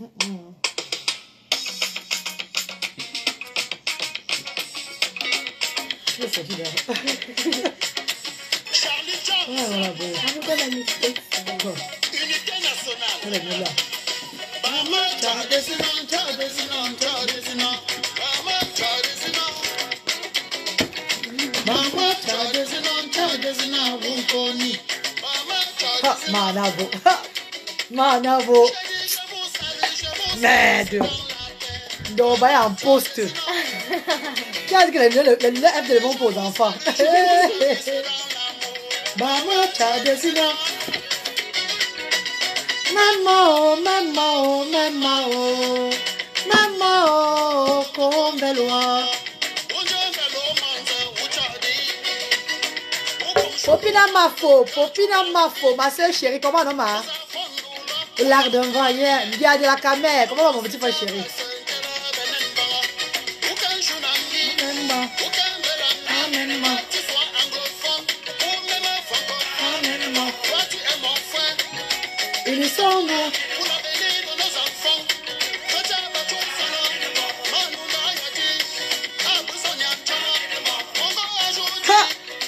Je sais qui Unité nationale. Manavo. Manavo. Merde. Donc, bah, il y a un poste. Qui a dit que le F de bon pour les enfants? Maman, Tchadesina. Maman, maman, maman, maman, comme loin. Popina Mafo, ma soeur chérie, comment on a? L'art d'un vent hier, Dia de la Camère, comment va mon petit frère chéri? Ils sont nous.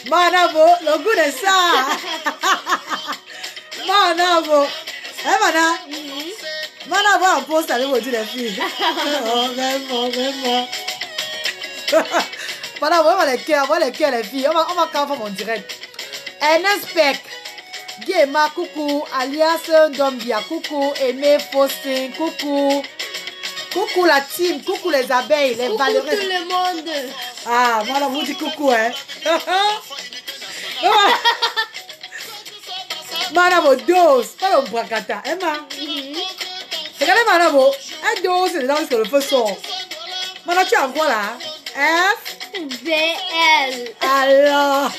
Manavo, le goût de ça. Manavo. Eh, Mana? Manavo en poste avec vous, les filles. Oh, même moi. Manavo, on va les cœurs, les filles. On va quand même en direct. Ernest Peck. Guéma, coucou. Alias Ndombia, coucou. Aimé Faustin, coucou. Coucou la team, coucou les abeilles, les valeureux. Coucou tout le monde. Ah, moi là, vous dites coucou, hein. Manavo dose, pas le bracata, hein, ma. Regardez Manavo, un dose, c'est dans le feu son. Manavo, tu as quoi là? F V L. Alors.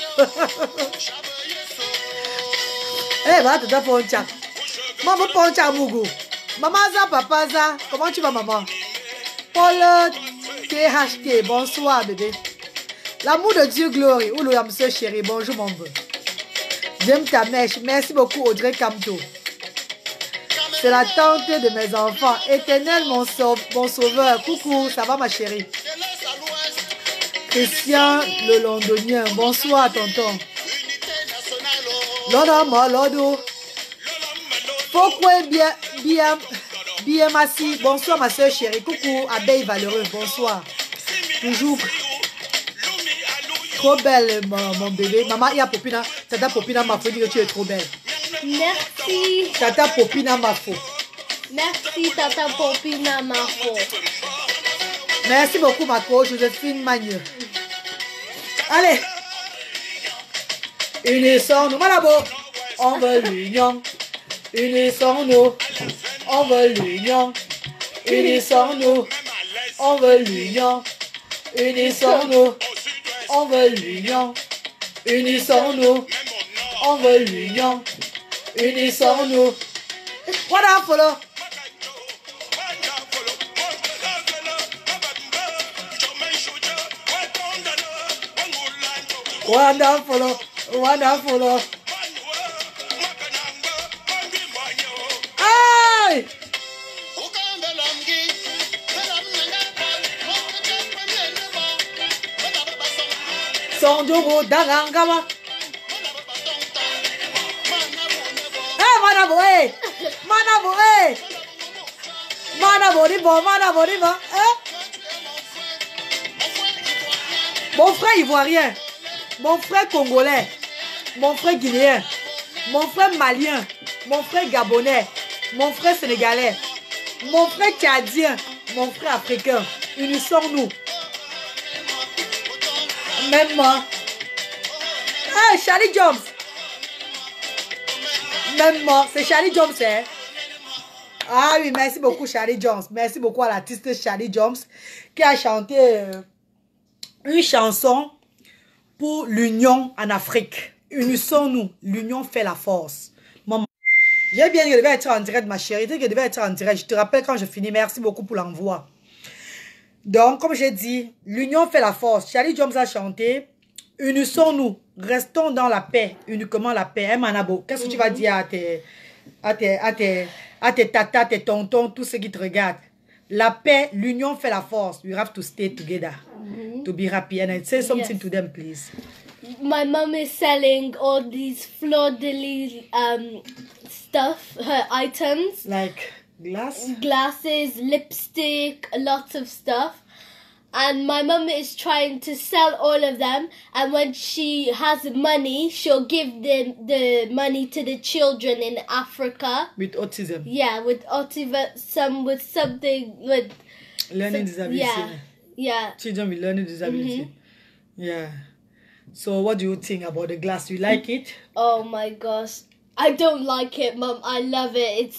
Eh, va te taper un chat. Maman, pas un chat, Mougou. Maman, ça, papa, ça. Comment tu vas, maman? Paul THT, bonsoir, bébé. L'amour de Dieu, Glory. Oulou, la monsieur chérie, bonjour, mon beau. J'aime ta mèche. Merci beaucoup, Audrey Camto. C'est la tante de mes enfants. Éternel, mon sauveur. Coucou, ça va, ma chérie? Christian, le londonien. Bonsoir, tonton. Lodo, Lodo. Pourquoi bien, Massi. Bonsoir, ma soeur chérie. Coucou, abeille valeureux. Bonsoir. Toujours. Trop belle, mon bébé. Maman, il y a Popina. Tata Popina Mafo dit que tu es trop belle. Merci. Tata Popina Mafo. Merci, Tata Popina Mafo. Merci beaucoup, ma coach, Joséphine Magneux. Allez. Unissons-nous, Malabo. On veut l'union. Unissons-nous. On veut l'union. Unissons-nous. On veut l'union. Unissons-nous. On veut l'union. Unissons-nous. On veut l'union. Unissons-nous. Voilà, follow. Wonderful. Wonderful. Hey! Sonjogo Dagangama. Hey, Manabo, hey! Manabo, hey! Manabo, ribo, Manabo, ribo. Mon frère ivoirien, mon frère congolais, mon frère guinéen, mon frère malien, mon frère gabonais, mon frère sénégalais, mon frère tchadien, mon frère africain. Unissons-nous. Même moi. Hey, Charlie Jones. Même moi. C'est Charlie Jones, hein? Ah oui, merci beaucoup, Charlie Jones. Merci beaucoup à l'artiste Charlie Jones qui a chanté une chanson pour l'union en Afrique. Unissons-nous. L'union fait la force. Maman. J'ai bien dit que je devais être en direct, ma chérie. Je devais être en direct. Je te rappelle quand je finis. Merci beaucoup pour l'envoi. Donc, comme j'ai dit, l'union fait la force. Charlie Jones a chanté. Unissons-nous. Restons dans la paix. Uniquement la paix. Hein, Manabo? Qu'est-ce que tu vas dire à tes tatas, tes tontons, tous ceux qui te regardent. La paix, l'union fait la force. We have to stay together to be happy. And I say something to them, please. My mum is selling all these fleur-de-lis stuff, her items, Like glass. glasses, lipstick, lots of stuff. And my mum is trying to sell all of them. And when she has money, she'll give the money to the children in Africa. With autism. Yeah, with autism, some with something with Learning disability. yeah. Children with learning disability. Yeah. So what do you think about the glass? You like it? Oh my gosh, I don't like it, Mum. I love it.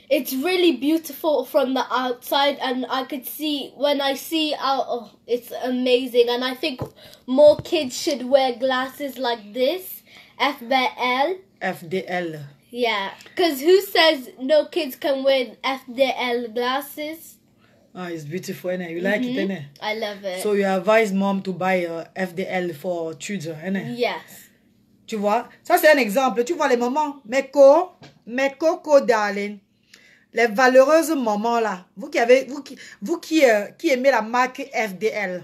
It's really beautiful from the outside, and I could see when I see out. Oh, it's amazing, and I think more kids should wear glasses like this. FDL. FDL. Yeah, because who says no kids can wear FDL glasses? Ah, it's beautiful, innit? You like it, innit? I love it. So you advise mom to buy FDL for children, innit? Yes. Tu vois? Ça, c'est un exemple. Tu vois les mamans? Mes coco, darling. Les valeureuses mamans, là. Vous qui aimez la marque FDL.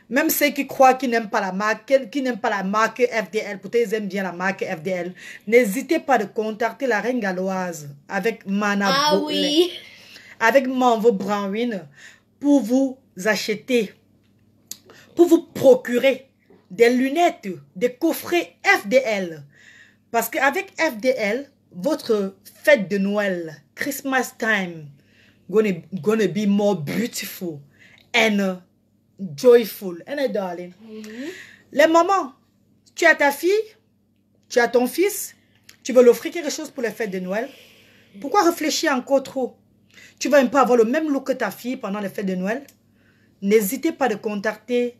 Même ceux qui croient qu'ils n'aiment pas la marque, FDL, peut-être ils aiment bien la marque FDL. N'hésitez pas de contacter la reine galloise avec Mana Ah Bo- oui. avec Manvo Brownwin pour vous acheter, pour vous procurer des lunettes, des coffrets FDL. Parce qu'avec FDL, votre fête de Noël, Christmas time, gonna be more beautiful and joyful. And darling. Les mamans, tu as ta fille, tu as ton fils, tu veux l'offrir quelque chose pour les fêtes de Noël. Pourquoi réfléchir encore trop? Tu vas un peu avoir le même look que ta fille pendant les fêtes de Noël. N'hésitez pas de contacter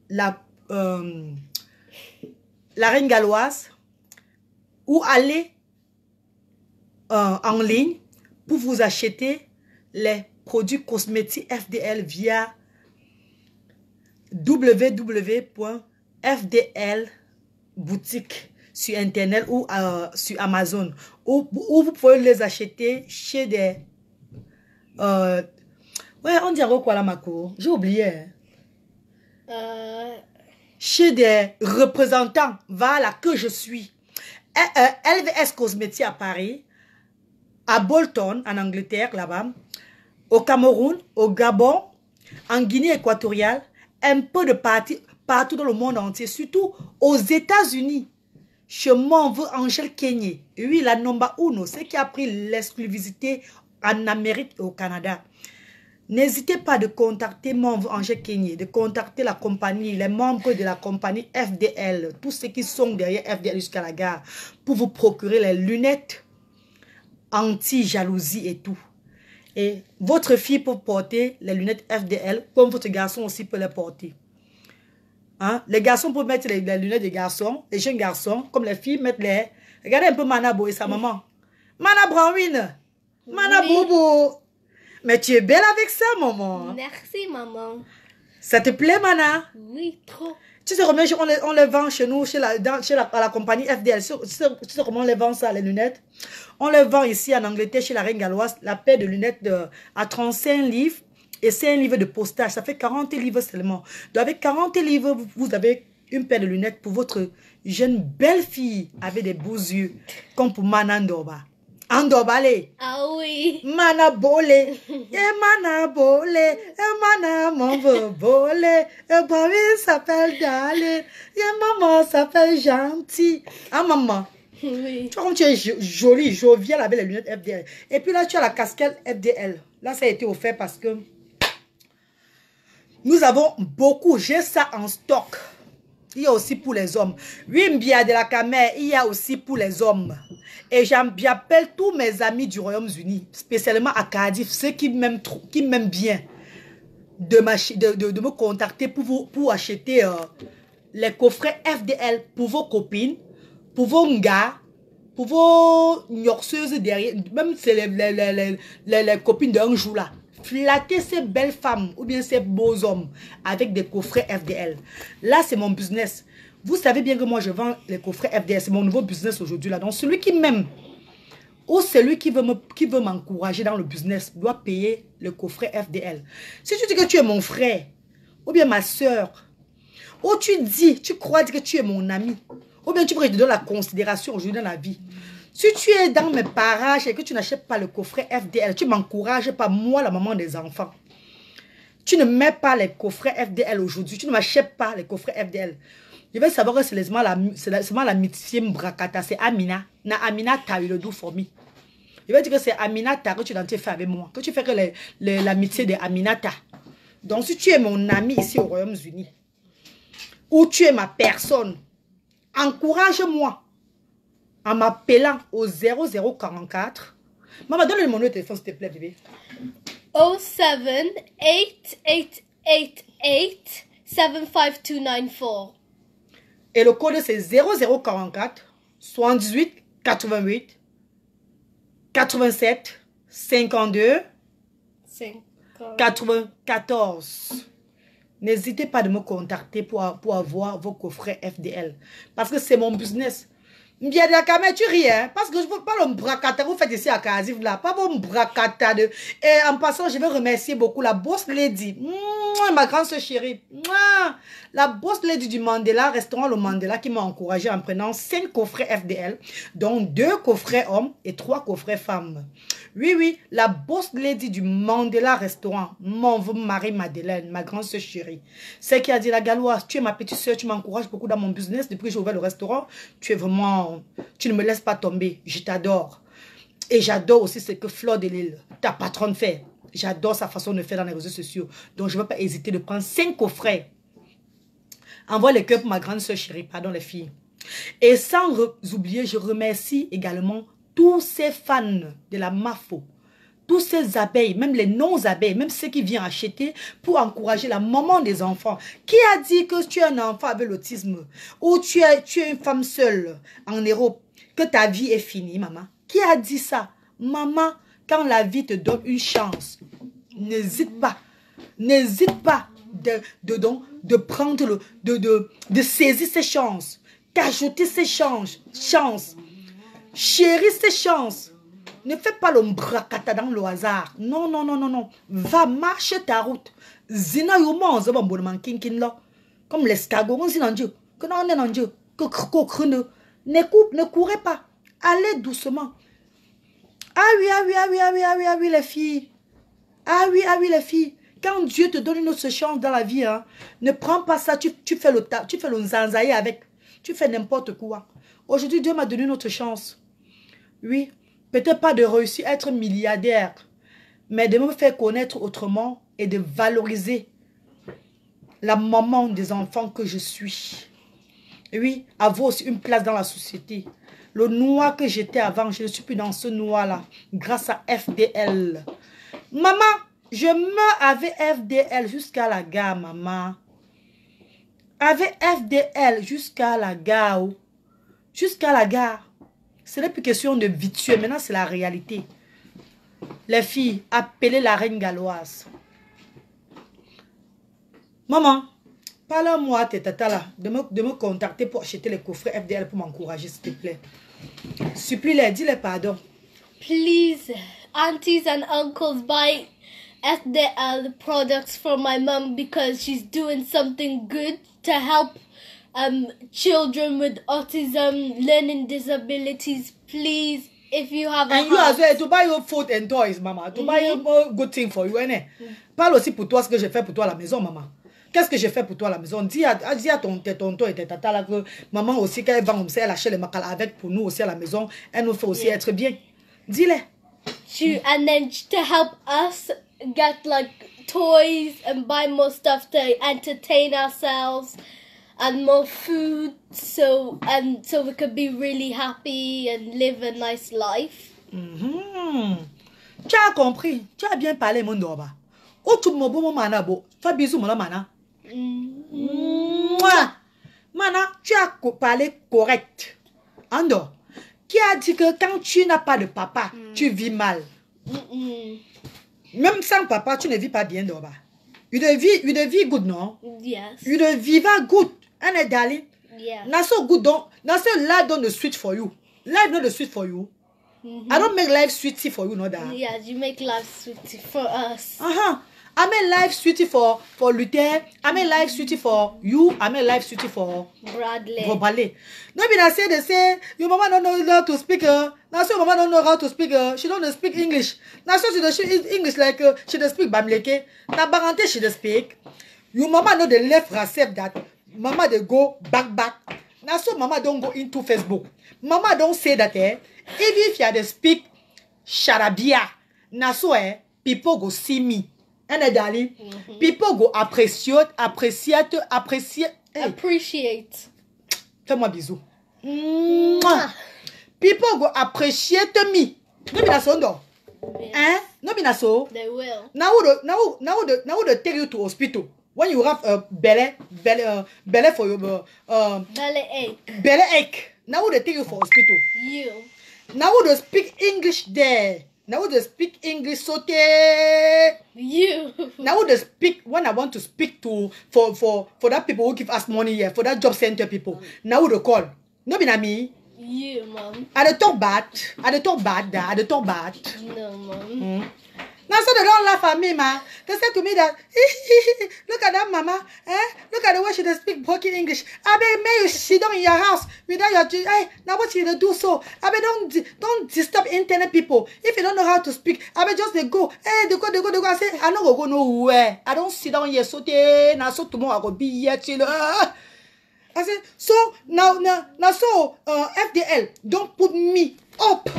la reine galloise ou aller en ligne pour vous acheter les produits cosmétiques FDL via www.fdlboutique sur Internet ou sur Amazon. Ou vous pouvez les acheter chez des... ouais, on dirait quoi là, Mako? J'ai oublié. Chez des représentants, voilà, que je suis. LVS Cosmétiques à Paris, à Bolton, en Angleterre, là-bas, au Cameroun, au Gabon, en Guinée équatoriale, un peu de partout dans le monde entier, surtout aux États-Unis. Chez Manvo Angèle Kenyé, oui, la number uno, c'est qui a pris l'exclusivité en Amérique et au Canada. N'hésitez pas de contacter Manvo Angèle Kenyé, de contacter la compagnie, les membres de la compagnie FDL, tous ceux qui sont derrière FDL jusqu'à la gare, pour vous procurer les lunettes anti-jalousie et tout. Et votre fille peut porter les lunettes FDL, comme votre garçon aussi peut les porter. Hein? Les garçons peuvent mettre les lunettes des garçons, les jeunes garçons, comme les filles mettent les... Regardez un peu Mana Bo et sa maman. Mana Brownwin, Mana Bobo. Mais tu es belle avec ça, maman. Merci, maman. Ça te plaît, Mana? Oui, trop. Tu sais combien on les vend chez nous, à la compagnie FDL. Tu sais comment on les vend ça, les lunettes? On les vend ici en Angleterre, chez la reine galloise, la paire de lunettes à 35 livres. Et c'est un livre de postage. Ça fait 40 livres seulement. Donc avec 40 livres, vous avez une paire de lunettes pour votre jeune belle fille avec des beaux yeux. Comme pour Mana Ndoba. Andobale. Ah oui. Mana Bole. Et Mana Bole. Et Mana Manvo Bole. Et Babi s'appelle Dale. Et maman s'appelle Gentil. Ah maman. Oui. Tu vois comme tu es jolie, joviale avec les lunettes FDL. Et puis là, tu as la casquette FDL. Là, ça a été offert parce que nous avons beaucoup. J'ai ça en stock. Il y a aussi pour les hommes. Oui, Mbia de la Camer, il y a aussi pour les hommes. Et j'appelle tous mes amis du Royaume-Uni, spécialement à Cardiff, ceux qui m'aiment bien, de me contacter pour acheter les coffrets FDL pour vos copines, pour vos ngas, pour vos nyorseuses derrière, même c'est les copines d'un jour là. Flatter ces belles femmes ou bien ces beaux hommes avec des coffrets FDL. Là, c'est mon business. Vous savez bien que moi, je vends les coffrets FDL. C'est mon nouveau business aujourd'hui là. Donc, celui qui m'aime, ou celui qui veut m'encourager dans le business doit payer le coffret FDL. Si tu dis que tu es mon frère, ou bien ma soeur, ou tu crois que tu es mon ami, ou bien tu veux que je te donne la considération aujourd'hui dans la vie. Si tu es dans mes parages et que tu n'achètes pas le coffret FDL, tu ne m'encourages pas, moi, la maman des enfants. Tu ne mets pas les coffrets FDL aujourd'hui, tu ne m'achètes pas les coffrets FDL. Je vais savoir que c'est seulement l'amitié Mbrakata, c'est Amina. Na Amina t'a eu le doux fourmi. Je vais dire que c'est Aminata que tu as fait avec moi, que tu fais que l'amitié de Aminata. Donc si tu es mon ami ici au Royaume-Uni, ou tu es ma personne, encourage-moi en m'appelant au 0044. Maman, donne le numéro de téléphone s'il te plaît, bébé. 07-8888-75294. Et le code c'est 0044 78 88 87 52 94. N'hésitez pas de me contacter pour avoir vos coffrets FDL. Parce que c'est mon business. Bien de la caméra, tu ris, hein? Parce que je ne veux pas le bracata vous faites ici à Kazif, là. Pas vos bracata de... Et en passant, je veux remercier beaucoup la boss lady. Ma grande soeur chérie. La boss lady du Mandela, restaurant le Mandela, qui m'a encouragé en prenant 5 coffrets FDL, dont 2 coffrets hommes et 3 coffrets femmes. Oui, la boss lady du Mandela restaurant, mon Marie-Madeleine, ma grande soeur chérie. C'est qui a dit, la Galoise, tu es ma petite soeur, tu m'encourages beaucoup dans mon business. Depuis que j'ai ouvert le restaurant, tu es vraiment... Tu ne me laisses pas tomber. Je t'adore. Et j'adore aussi ce que Fleur de Lille, ta patronne, fait. J'adore sa façon de faire dans les réseaux sociaux. Donc, je ne vais pas hésiter de prendre 5 coffrets. Envoie les cœurs pour ma grande soeur chérie. Pardon, les filles. Et sans oublier, je remercie également tous ces fans de la MAFO. Tous ces abeilles, même les non-abeilles, même ceux qui viennent acheter pour encourager la maman des enfants. Qui a dit que tu es un enfant avec l'autisme ou tu es une femme seule en Europe, que ta vie est finie, maman? Qui a dit ça? Maman, quand la vie te donne une chance, n'hésite pas de prendre, de saisir ces chances, qu'ajouter ces chances, chérir ces chances. Ne fais pas le bracata dans le hasard. Non. Va, marche ta route. Zina yoman zaba mbonman kinkin là. Comme l'escargot, on dit non Dieu. Que non, on est non Dieu. Ne courez pas. Allez doucement. Ah oui, les filles. Ah oui, les filles. Quand Dieu te donne une autre chance dans la vie, hein, ne prends pas ça. Tu fais le zanzaï avec. Tu fais n'importe quoi. Aujourd'hui, Dieu m'a donné une autre chance. Oui. Peut-être pas de réussir à être milliardaire, mais de me faire connaître autrement et de valoriser la maman des enfants que je suis. Et oui, avoir aussi une place dans la société. Le noir que j'étais avant, je ne suis plus dans ce noir-là, grâce à FDL. Maman, je meurs avec FDL jusqu'à la gare, maman. Avec FDL jusqu'à la gare. Jusqu'à la gare. Ce n'est plus question de virtuel, maintenant c'est la réalité. Les filles, appelez la reine galloise. Maman, parle-moi à tes tatas là, de me contacter pour acheter les coffrets FDL pour m'encourager, s'il te plaît. Supplie-les, dis-les pardon. Please, aunties and uncles, buy FDL products for my mom because she's doing something good to help children with autism, learning disabilities. Please, if you have and you as well, to buy your food and toys, maman. To buy a good thing for you, hein? Parle aussi pour toi ce que j'ai fait pour toi à la maison, maman. Qu'est-ce que j'ai fait pour toi à la maison? Dis à ton tonton et tes tatas là que maman aussi, quand elle va comme ça, elle achète les macala avec pour nous aussi à la maison. Elle nous fait aussi être bien. Dis-les. And then to help us get like toys and buy more stuff to entertain ourselves. And more food, so we could be really happy and live a nice life. Tu as compris, tu as bien parlé mon doba. O tu mo bo mana bo, fa bisou mon mana. Mana, tu as parlé correct. Ando, qui a dit que quand tu n'as pas de papa, tu vis mal. Même sans papa, tu ne vis pas bien doba. You the vie good, no? Yes. You the viva good. And darling, yeah. Not so good, don't. Not so life don't the switch for you. Life not the switch for you. I don't make life sweetie for you, know that. Yeah, you make life sweet for us. I make life sweetie for Luther. I make life sweetie for you. I make life sweetie for Bradley. Bradley. No, but I say they say your mama don't know how to speak. Now so your mama don't know how to speak. She don't speak English. Now so she does English like she does speak Bamleke. Now Barante she does speak. Your mama know the left recept that mama they go back. Now so mama don't go into Facebook. Mama don't say that even if you dey speak charabia, now so people go see me. And darling, people go appreciate. Hey. Appreciate. Fais-moi bisou. People go appreciate me. No be na so no. Yes. No be na so. They will. Now they take you to hospital when you have a belly for your belly ache. Now they take you for hospital. You. Now they speak English there. Now they speak English sote. You. Now they speak when I want to speak to for that people who give us money here for that job center people. Now they call. No be na me. You, mom. I dey talk bad. I dey talk bad. No, mom. Now so they don't laugh at me, man. They say to me that look at that mama, look at the way she dey speak broken English. I beg may you sit down in your house without your now what she dey do so? I beg don't disturb internet people. If you don't know how to speak, I beg just they go. They go. I say I no go nowhere. I don't sit down here so now so tomorrow I go be here till I said so now so FDL don't put me up.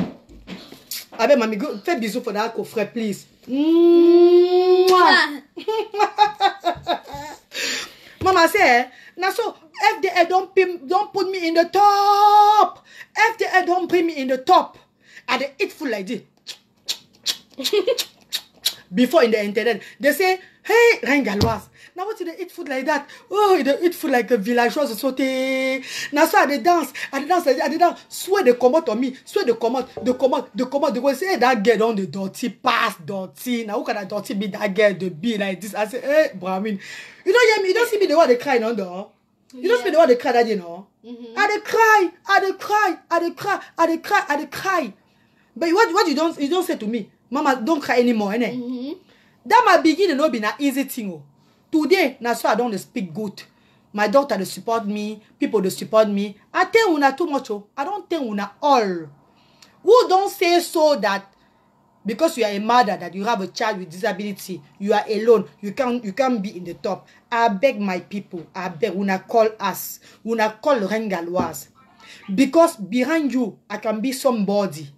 I beg mommy go fais bisous for that coffret please. Mama say now so FDL don't put me in the top. FDL don't bring me in the top. I dey eat food like this. Before in the internet they say hey Rengaloise. Now what they eat food like that? Oh, they eat food like a villageoise sauté. Now so they dance. Swear they come out on me. Swear they come out. They go say hey, that girl on the dirty pass dirty. Now who can that dirty be that girl to be like this? I say hey, Brahmin. You don't hear me. You don't see me the one they cry no though. You don't see me the one they cry that you know. I dey cry. But what you don't say to me, Mama, don't cry anymore, innit? That might begin to not be an easy thing. Oh. Today, now so I don't speak good. My daughter they support me, people they support me. I tell una too much. Oh. I don't tell una all. Who don't say so that because you are a mother that you have a child with disability, you are alone, you can't be in the top. I beg my people, I beg una call us, una call Rengaloise. Because behind you, I can be somebody.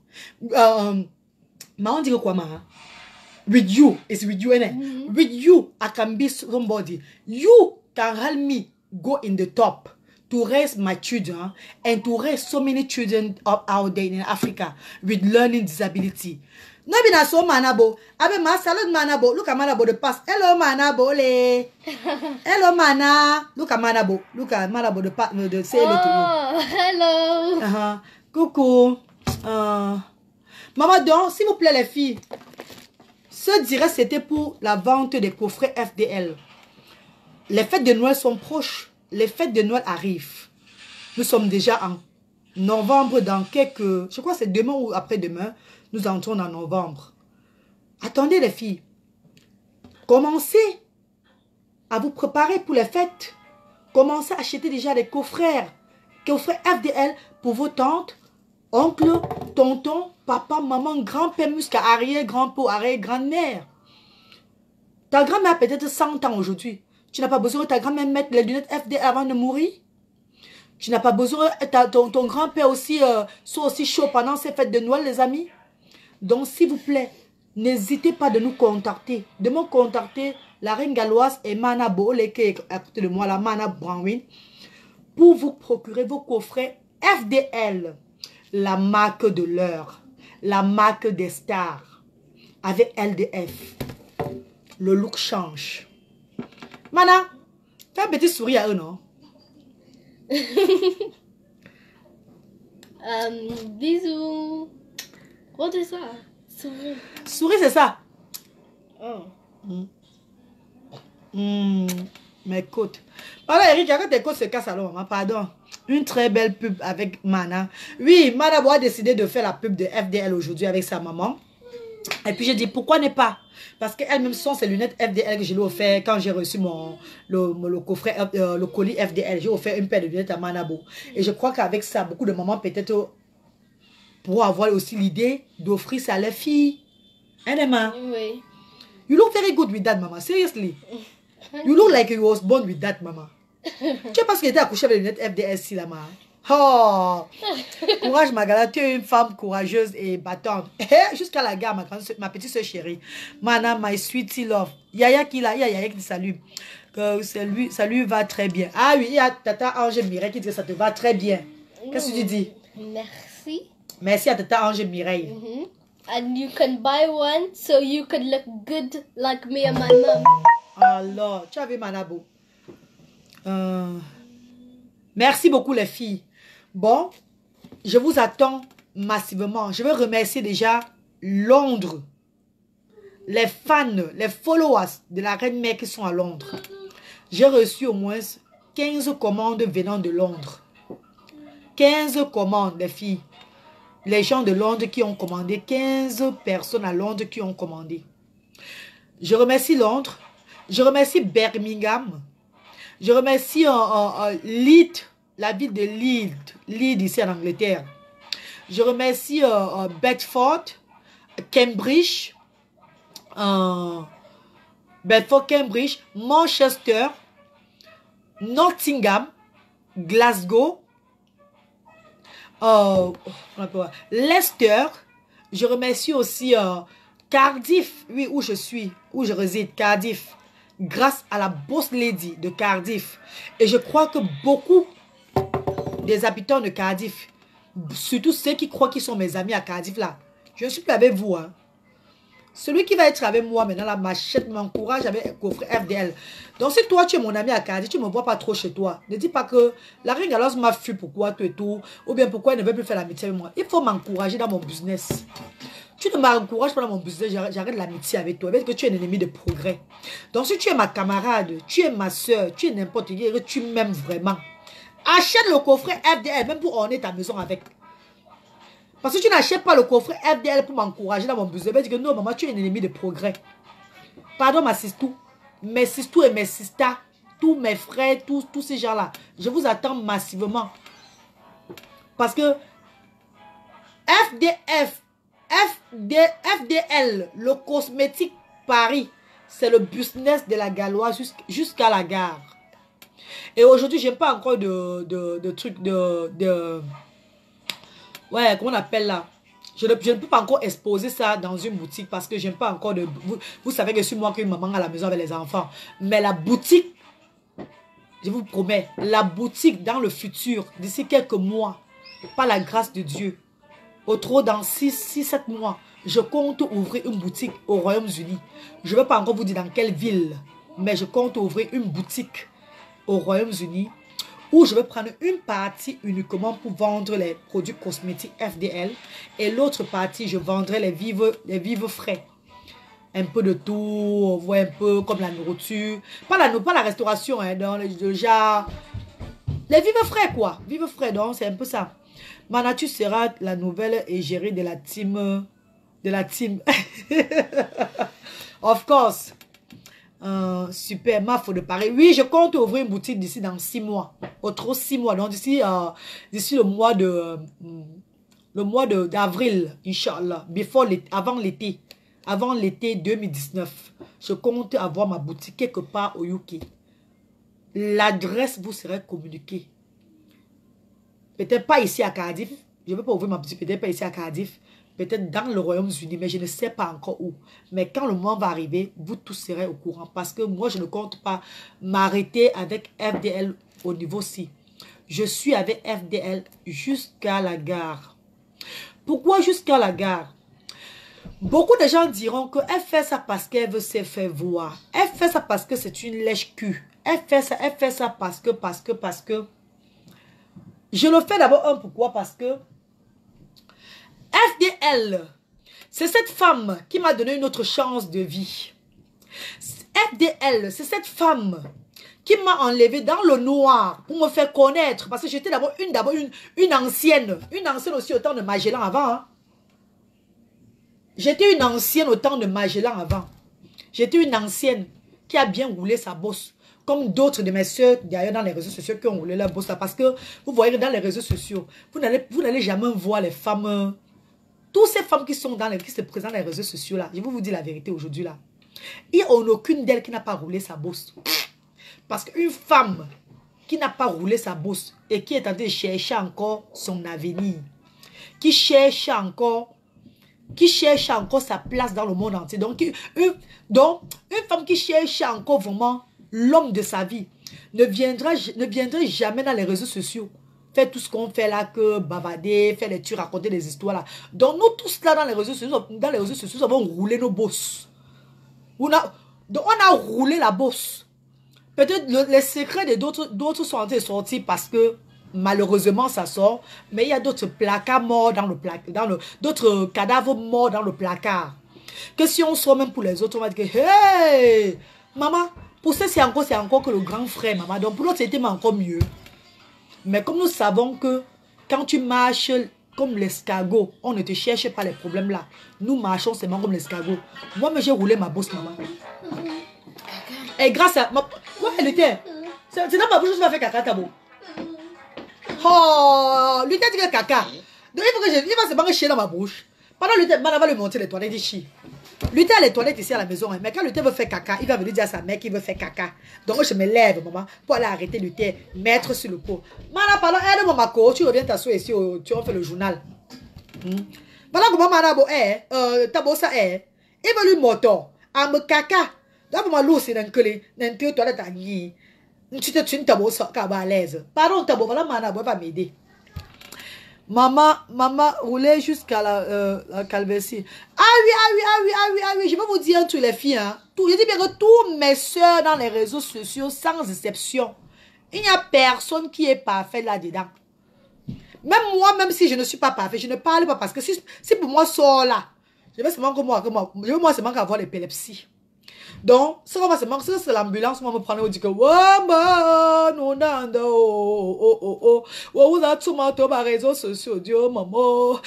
With you, it's with you, innit? With you, I can be somebody. You can help me go in the top to raise my children and to raise so many children up out there in Africa with learning disability. No be na so manabo. Abe ma salad manabo. Look at manabo the past. Hello manabo le. Hello mana. Look at manabo. Look at manabo the past. No, they say hello to you. Hello. Coucou. Maman donc, s'il vous plaît les filles. Ce direct c'était pour la vente des coffrets FDL. Les fêtes de Noël sont proches. Les fêtes de Noël arrivent. Nous sommes déjà en novembre dans quelques... Je crois que c'est demain ou après-demain. Nous entrons en novembre. Attendez les filles. Commencez à vous préparer pour les fêtes. Commencez à acheter déjà des coffrets. Coffrets FDL pour vos tantes, oncles, tontons, papa, maman, grand-père, muscle, arrière-grand-père, arrière-grand-mère. Ta grand-mère a peut-être 100 ans aujourd'hui. Tu n'as pas besoin de ta grand-mère mettre les lunettes FDL avant de mourir. Tu n'as pas besoin de ton grand-père aussi soit aussi chaud pendant ces fêtes de Noël, les amis. Donc, s'il vous plaît, n'hésitez pas de nous contacter. De me contacter la Rengaloise et Mana Boole, qui est à côté de moi, la Mana Brownwin, pour vous procurer vos coffrets FDL, la marque de l'heure, la marque des stars, avec LDF. Le look change. Mana, fais un petit sourire à eux, non? Bisous. What is that? Souris. Souris, c'est ça. Oh. Mes côtes. Voilà, Eric, quand tes côtes se cassent alors, maman, pardon. Une très belle pub avec Mana. Oui, Mana a décidé de faire la pub de FDL aujourd'hui avec sa maman. Et puis j'ai dit, pourquoi ne pas? Parce qu'elle-même sont ses lunettes FDL que je lui ai offert quand j'ai reçu le coffret, le colis FDL. J'ai offert une paire de lunettes à Manabo. Et je crois qu'avec ça, beaucoup de mamans peut-être pourront avoir aussi l'idée d'offrir ça à leurs filles. Hein, Emma? Oui. You look very good with that, mama. Seriously. You look like you was born with that, mama. Tu sais pas ce qu'il était accouché avec les lunettes FDS, là, maman. Oh! Courage, Magala. Tu es une femme courageuse et battante. Jusqu'à la gare, ma petite soeur chérie. Mana, my sweetie love. Yaya qui là, Yaya qui te salue. Ça lui va très bien. Ah oui, il y a Tata Ange Mireille qui dit que ça te va très bien. Qu'est-ce que tu dis? Merci. Merci à Tata Ange Mireille. And you can buy one so you can look good like me and my mom. Alors, tu as vu Manabo. Merci beaucoup les filles. Bon, je vous attends massivement. Je veux remercier déjà Londres. Les fans, les followers de la Reine Mère qui sont à Londres. J'ai reçu au moins 15 commandes venant de Londres. 15 commandes, les filles. Les gens de Londres qui ont commandé. 15 personnes à Londres qui ont commandé. Je remercie Londres. Je remercie Birmingham. Je remercie Leeds, la ville de Leeds ici en Angleterre. Je remercie Bedford, Cambridge, Cambridge, Manchester, Nottingham, Glasgow, Leicester. Je remercie aussi Cardiff, oui, où je réside, Cardiff. Grâce à la boss lady de Cardiff. Et je crois que beaucoup des habitants de Cardiff, surtout ceux qui croient qu'ils sont mes amis à Cardiff là, je ne suis plus avec vous. Hein. Celui qui va être avec moi maintenant, la machette m'encourage avec un coffret FDL. Donc si toi tu es mon ami à Cardiff, tu ne me vois pas trop chez toi. Ne dis pas que la reine Galoise m'a fui pourquoi tout et tout, ou bien pourquoi elle ne veut plus faire l'amitié avec moi. Il faut m'encourager dans mon business. Tu ne m'encourages pas dans mon business, j'arrête l'amitié avec toi. Parce que tu es un ennemi de progrès. Donc si tu es ma camarade, tu es ma soeur, tu es n'importe qui, tu m'aimes vraiment. Achète le coffret FDL, même pour orner ta maison avec. Parce que tu n'achètes pas le coffret FDL pour m'encourager dans mon business. Je vais dire que non, maman, tu es un ennemi de progrès. Pardon, ma sistou. Mes sistous et mes sistas, tous mes frères, tous ces gens-là. Je vous attends massivement. Parce que FDL, le cosmétique Paris, c'est le business de la Galoise jusqu'à la gare. Et aujourd'hui, je n'ai pas encore de trucs ouais, comment on appelle là? Je ne peux pas encore exposer ça dans une boutique parce que je n'aime pas encore de... Vous savez que je suis moi qui une maman à la maison avec les enfants. Mais la boutique, je vous promets, la boutique dans le futur, d'ici quelques mois, par la grâce de Dieu, au trop dans 6-7 mois, je compte ouvrir une boutique au Royaume-Uni. Je ne vais pas encore vous dire dans quelle ville, mais je compte ouvrir une boutique au Royaume-Uni où je vais prendre une partie uniquement pour vendre les produits cosmétiques FDL et l'autre partie, je vendrai les vivres frais. Un peu de tout, on voit un peu comme la nourriture. Pas la restauration, hein, dans le genre... Les vivres frais, quoi. Vivres frais, donc c'est un peu ça. Mana, tu seras la nouvelle égérie de la team. Of course. Super, ma faut de Paris. Oui, je compte ouvrir une boutique d'ici dans 6 mois. Autre 6 mois. Donc d'ici le mois d'avril, Inch'Allah. Avant l'été 2019. Je compte avoir ma boutique quelque part au UK. L'adresse vous sera communiquée. Peut-être pas ici à Cardiff. Je ne vais pas ouvrir ma boutique, peut-être pas ici à Cardiff. Peut-être dans le Royaume-Uni, mais je ne sais pas encore où. Mais quand le moment va arriver, vous tous serez au courant. Parce que moi, je ne compte pas m'arrêter avec FDL au niveau ci. Je suis avec FDL jusqu'à la gare. Pourquoi jusqu'à la gare? Beaucoup de gens diront qu'elle fait ça parce qu'elle veut se faire voir. Elle fait ça parce que c'est une lèche-cul. Elle fait ça parce que... Je le fais d'abord pourquoi? Parce que FDL, c'est cette femme qui m'a donné une autre chance de vie. FDL, c'est cette femme qui m'a enlevé dans le noir pour me faire connaître. Parce que j'étais d'abord une ancienne. Une ancienne aussi au temps de Magellan avant. Hein. J'étais une ancienne au temps de Magellan avant. J'étais une ancienne qui a bien roulé sa bosse. Comme d'autres de mes soeurs d'ailleurs dans les réseaux sociaux qui ont roulé leur bosse. Parce que vous voyez que dans les réseaux sociaux, vous n'allez jamais voir les femmes. Toutes ces femmes qui sont qui se présentent dans les réseaux sociaux là. Je vais vous dire la vérité aujourd'hui là. Il n'y a aucune d'elles qui n'a pas roulé sa bosse. Parce qu'une femme qui n'a pas roulé sa bosse et qui est en train de chercher encore son avenir, qui cherche encore sa place dans le monde entier. Donc une femme qui cherche encore vraiment l'homme de sa vie ne viendrait jamais dans les réseaux sociaux. Faire tout ce qu'on fait là, que bavader, faire les tueurs, raconter des histoires là. Donc nous tous là dans les réseaux sociaux, nous avons roulé nos bosses. On a roulé la bosse. Peut-être les secrets de d'autres sont en train de sortir parce que malheureusement ça sort. Mais il y a d'autres placards morts dans le placard, d'autres cadavres morts dans le placard. Que si on sort même pour les autres, on va dire que hey, maman, pour ça c'est encore que le grand frère, maman. Donc pour l'autre c'était encore mieux. Mais comme nous savons que quand tu marches comme l'escargot, on ne te cherche pas les problèmes là. Nous marchons seulement comme l'escargot. Moi, j'ai roulé ma bosse, maman. Et grâce à... Ouais, elle était. C'est dans ma bouche que tu vas faire caca, Tabo. Oh, lui t'a dit que caca. Donc il va se barrer chier dans ma bouche. Pendant lui, madame va lui monter les toilettes, il chie. Lui a les toilettes ici à la maison, hein. Mais quand Luther veut faire caca, il va venir dire à sa mère qu'il veut faire caca. Donc je me lève, maman, pour aller arrêter Luther, mettre sur le pot. Maman, pardon, aide-moi, ma co, tu reviens t'asseoir ici, tu vas faire le journal. Voilà comment maman Tabo ça est. Il veut lui moto, à me caca. Là, pour moi, l'eau, c'est dans que toilette à nier. Tu te Tabo ça, à l'aise. Pardon, Tabo, voilà, maman, va m'aider. Maman roulait jusqu'à la calvitie. Ah oui, je vais vous dire entre les filles, hein. Je dis bien que toutes mes soeurs dans les réseaux sociaux, sans exception, il n'y a personne qui est parfait là-dedans. Même moi, même si je ne suis pas parfait, je ne parle pas parce que si pour moi sort là, je vais seulement seulement avoir l'épilepsie. Donc, c'est l'ambulance, on va me prendre et dire que vous avez tout sur les réseaux sociaux, Dieu, maman.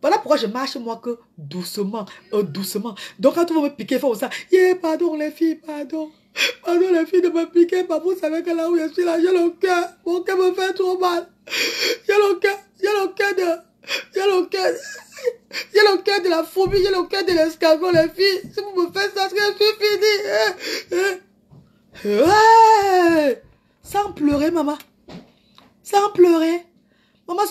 Voilà pourquoi je marche moi que doucement, doucement. Donc, quand vous me piquez, faut ça. Pardon les filles, pardon. Pardon les filles de me piquer, pas vous savez que là où je suis là, j'ai le cœur. Mon cœur me fait trop mal. J'ai le cœur de la fourmi, j'ai le cœur de l'escargot, les filles. Si vous me faites ça, je suis fini. Ouais. Sans pleurer, maman. Sans pleurer. Maman,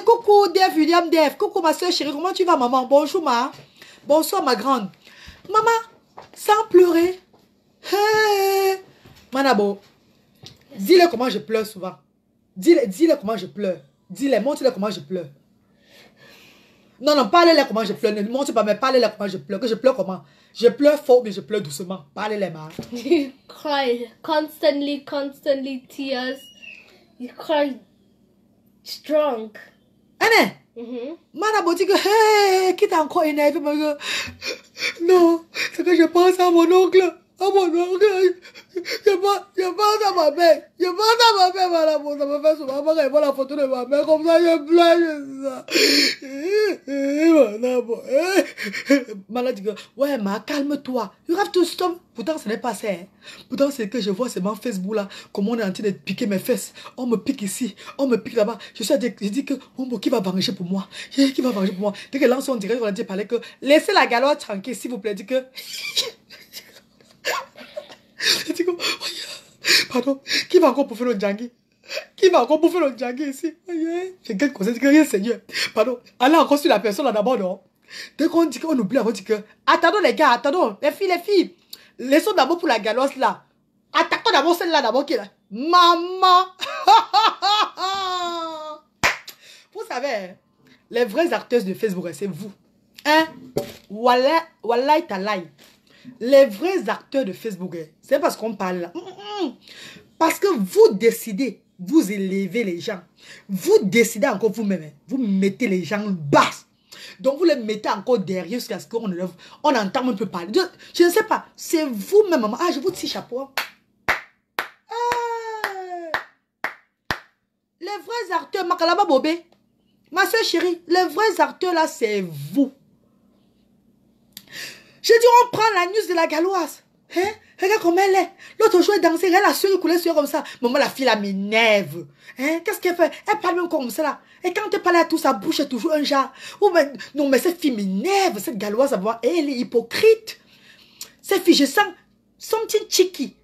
coucou, William Dave. Coucou, ma soeur chérie. Comment tu vas, maman? Bonjour, ma. Bonsoir, ma grande. Maman, sans pleurer. Hey. Manabo, dis-le comment je pleure souvent. Dis-le comment je pleure. Dis-le, montre-le comment je pleure. Non, parlez-le comment je pleure. Ne montre pas, mais parlez-le comment je pleure. Que je pleure comment? Je pleure fort, mais je pleure doucement. Parlez-le, ma. You cry constantly tears. You cry strong. Anne, Manabo dit que, hey, qui t'a encore énervé, non, c'est que je pense à mon oncle. À mon oncle. Je pense à ma mère. Je pense à ma mère, madame. Ça me fait souvent quand je vois la photo de ma mère. Comme ça, je pleure. Madame dit que, ouais, ma, calme-toi. You have to stop. Pourtant, ce n'est pas ça. Hein. Pourtant, c'est que je vois seulement Facebook là. Comment on est en train de piquer mes fesses. On me pique ici. On me pique là-bas. Je dis que, qui va venger pour moi? Qui va venger pour moi? Dès que lance on dirait qu'on a dit parler que, laissez la galoche tranquille, s'il vous plaît. Dit que, je dis comme, pardon, qui va encore bouffer le djangui? Qui va encore bouffer le djangui ici? Je gagne conseil, je dis que Seigneur, pardon, allez encore sur la personne là d'abord, non? Dès qu'on dit qu'on oublie, on dit que, attendons les gars, attendons, les filles, laissons d'abord pour la galoche là. Attaquons d'abord celle-là d'abord qui est là. Maman! Vous savez, les vraies acteuses de Facebook, c'est vous. Hein? Wallah talai. Les vrais acteurs de Facebook, c'est parce qu'on parle là. Parce que vous décidez, vous élevez les gens. Vous décidez encore vous-même. Vous mettez les gens bas. Donc, vous les mettez encore derrière jusqu'à ce qu'on entend un peu parler. Je ne sais pas. C'est vous-même, maman. Ah, je vous tire chapeau. Les vrais acteurs, Makalaba Bobé, ma soeur chérie, les vrais acteurs là, c'est vous. Je dis, on prend la news de la Galoise. Hein? Regarde comment elle est. L'autre jour, elle dansait, elle a su couler sur comme ça. Maman, la fille, là, m'énerve. Hein? Qu'est-ce qu'elle fait? Elle parle même comme ça, là. Et quand elle parle à tout, sa bouche est toujours un genre. Oh, mais, non, mais cette fille m'énerve. Cette Galoise, elle est hypocrite. Cette fille, je sens something cheeky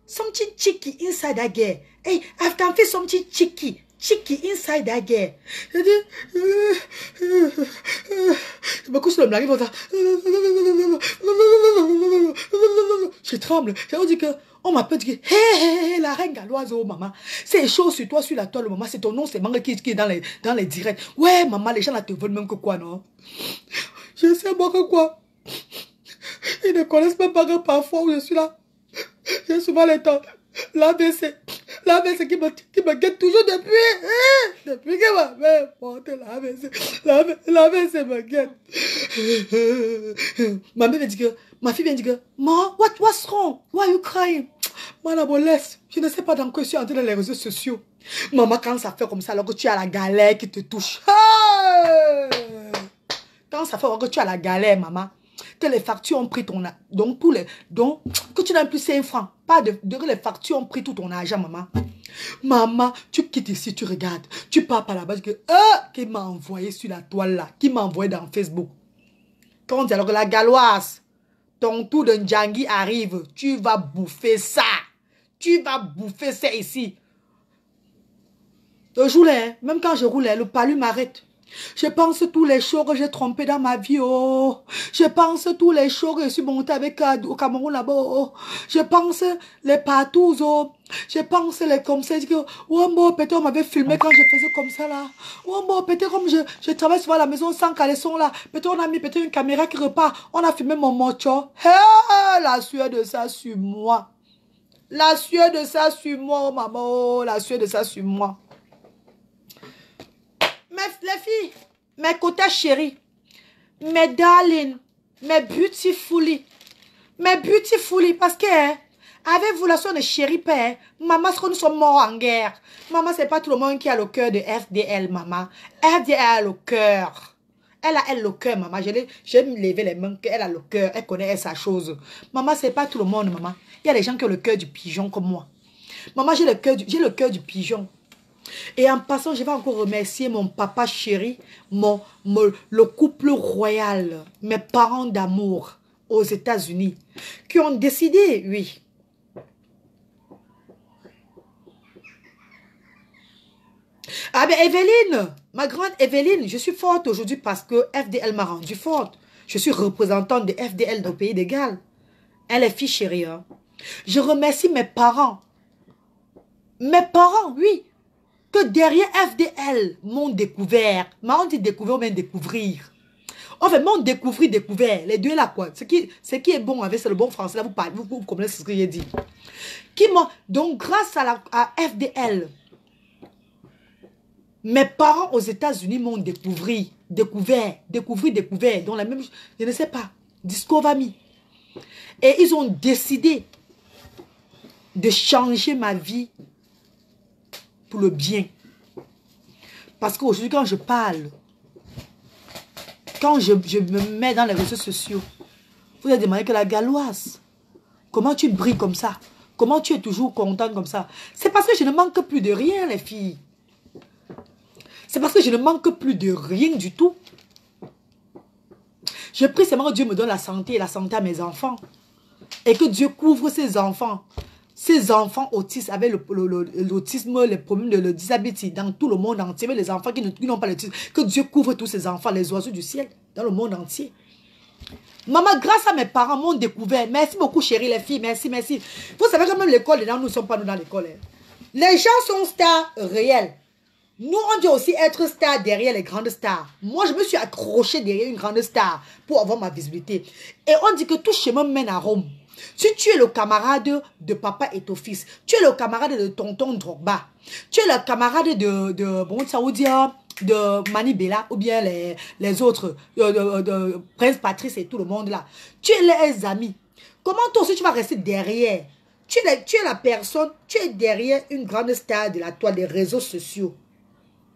inside that girl. Hey, I can feel something cheeky inside that girl. Je me couche sur le blague, je tremble. Je dis que on m'appelle, hey, la reine Galoise, oh maman. C'est chaud sur toi, sur la toile, maman. C'est ton nom, c'est Manga qui est dans les directs. Ouais, maman, les gens là te veulent même que quoi, non? Je sais moi que quoi. Ils ne connaissent même pas que parfois où je suis là. J'ai souvent les temps. L'AVC qui me guette toujours depuis que ma mère porte l'AVC. L'AVC me guette. Ma fille vient dire que, Ma, what's wrong? Why are you crying? Moi, la laisse. Je ne sais pas dans quoi je suis entrée dans les réseaux sociaux. Maman, quand ça fait comme ça, alors que tu as la galère qui te touche. Quand ça fait que tu as la galère, maman. Que les factures ont pris ton argent. Donc, que tu n'as plus 5 francs. Pas de les factures ont pris tout ton argent, maman. Maman, tu quittes ici, tu regardes. Tu pars par là-bas. Qui m'a envoyé sur la toile là. Qui m'a envoyé dans Facebook. Quand on dit alors que la Galoise, ton tour de Ndjangi arrive. Tu vas bouffer ça. Tu vas bouffer ça ici. Je roulais, même quand je roulais, le palu m'arrête. Je pense tous les shows que j'ai trompés dans ma vie, oh. Je pense tous les shows que je suis montée avec au Cameroun là-bas, oh. Je pense les partout, oh. Je pense les comme ça, que, oh, peut-être on m'avait filmé quand je faisais comme ça là. Oh, peut-être comme je travaille souvent à la maison sans caleçon là. Peut-être on a mis une caméra qui repart. On a filmé mon mocho. Hey, la sueur de ça sur moi. La sueur de ça sur moi, oh, maman. La sueur de ça sur moi. Les filles, mes côtés chéris, mes darling, mes beautifully, parce que, avec vous, la soeur de chérie père, maman, ce que nous sommes morts en guerre. Maman, c'est pas tout le monde qui a le cœur de FDL, maman. FDL a le cœur. Elle a le cœur, maman. J'ai levé les mains, qu'elle a le cœur, elle connaît sa chose. Maman, c'est pas tout le monde, maman. Il y a des gens qui ont le cœur du pigeon comme moi. Maman, j'ai le cœur du pigeon. Et en passant, je vais encore remercier mon papa chéri, le couple royal, mes parents d'amour aux États-Unis, qui ont décidé, oui. Ah ben Evelyne, ma grande Evelyne, je suis forte aujourd'hui parce que FDL m'a rendue forte. Je suis représentante de FDL au pays d'égal. Elle est fille chérie. Hein. Je remercie mes parents. Mes parents, oui. Que derrière FDL m'ont découvert. M'ont dit découvert ou même découvrir. En fait, m'ont découvert. Les deux là quoi. Ce qui est bon avec, c'est le bon français. Là, vous comprenez ce que j'ai dit. Donc, grâce à FDL, mes parents aux États-Unis m'ont découvert. Donc, la même, je ne sais pas. Discover me. Et ils ont décidé de changer ma vie pour le bien. Parce qu'aujourd'hui, quand je parle, quand je me mets dans les réseaux sociaux, vous avez demandé que la Galoise, comment tu brilles comme ça? Comment tu es toujours contente comme ça? C'est parce que je ne manque plus de rien, les filles. C'est parce que je ne manque plus de rien du tout. Je prie seulement que Dieu me donne la santé et la santé à mes enfants. Et que Dieu couvre ces enfants autistes avec l'autisme, les problèmes de la disabilité dans tout le monde entier. Mais les enfants qui n'ont pas l'autisme, que Dieu couvre tous ces enfants, les oiseaux du ciel, dans le monde entier. Maman, grâce à mes parents, m'ont découvert. Merci beaucoup, chérie, les filles. Merci, merci. Vous savez que même l'école, nous ne sommes pas nous dans l'école. Hein. Les gens sont stars réels. Nous, on dit aussi être star derrière les grandes stars. Moi, je me suis accrochée derrière une grande star pour avoir ma visibilité. Et on dit que tout chemin mène à Rome. Si tu es le camarade de papa et ton fils, tu es le camarade de tonton Drogba, tu es le camarade de bon saoudien, de Manibela ou bien les autres, de Prince Patrice et tout le monde là. Tu es les amis. Comment toi aussi tu vas rester derrière? Tu es la personne, tu es derrière une grande star de la toile des réseaux sociaux.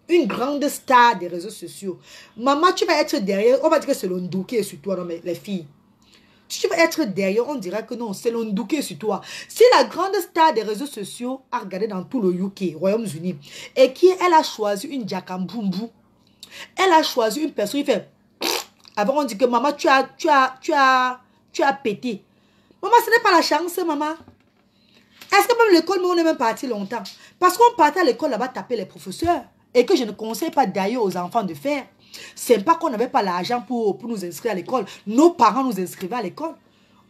Une grande star des réseaux sociaux. Maman, tu vas être derrière. On va dire que c'est l'Ondou qui est sur toi, non, mais les filles. Tu vas être derrière, on dira que non, c'est l'Ondou qui est sur toi. Si la grande star des réseaux sociaux a regardé dans tout le UK, Royaume-Uni, et elle a choisi une Jakambumbu, elle a choisi une personne qui fait. Avant, on dit que maman, tu as pété. Maman, ce n'est pas la chance, maman. Est-ce que même l'école, nous, on est même parti longtemps? Parce qu'on partait à l'école là-bas taper les professeurs. Et que je ne conseille pas d'ailleurs aux enfants de faire. C'est pas qu'on n'avait pas l'argent pour nous inscrire à l'école. Nos parents nous inscrivaient à l'école.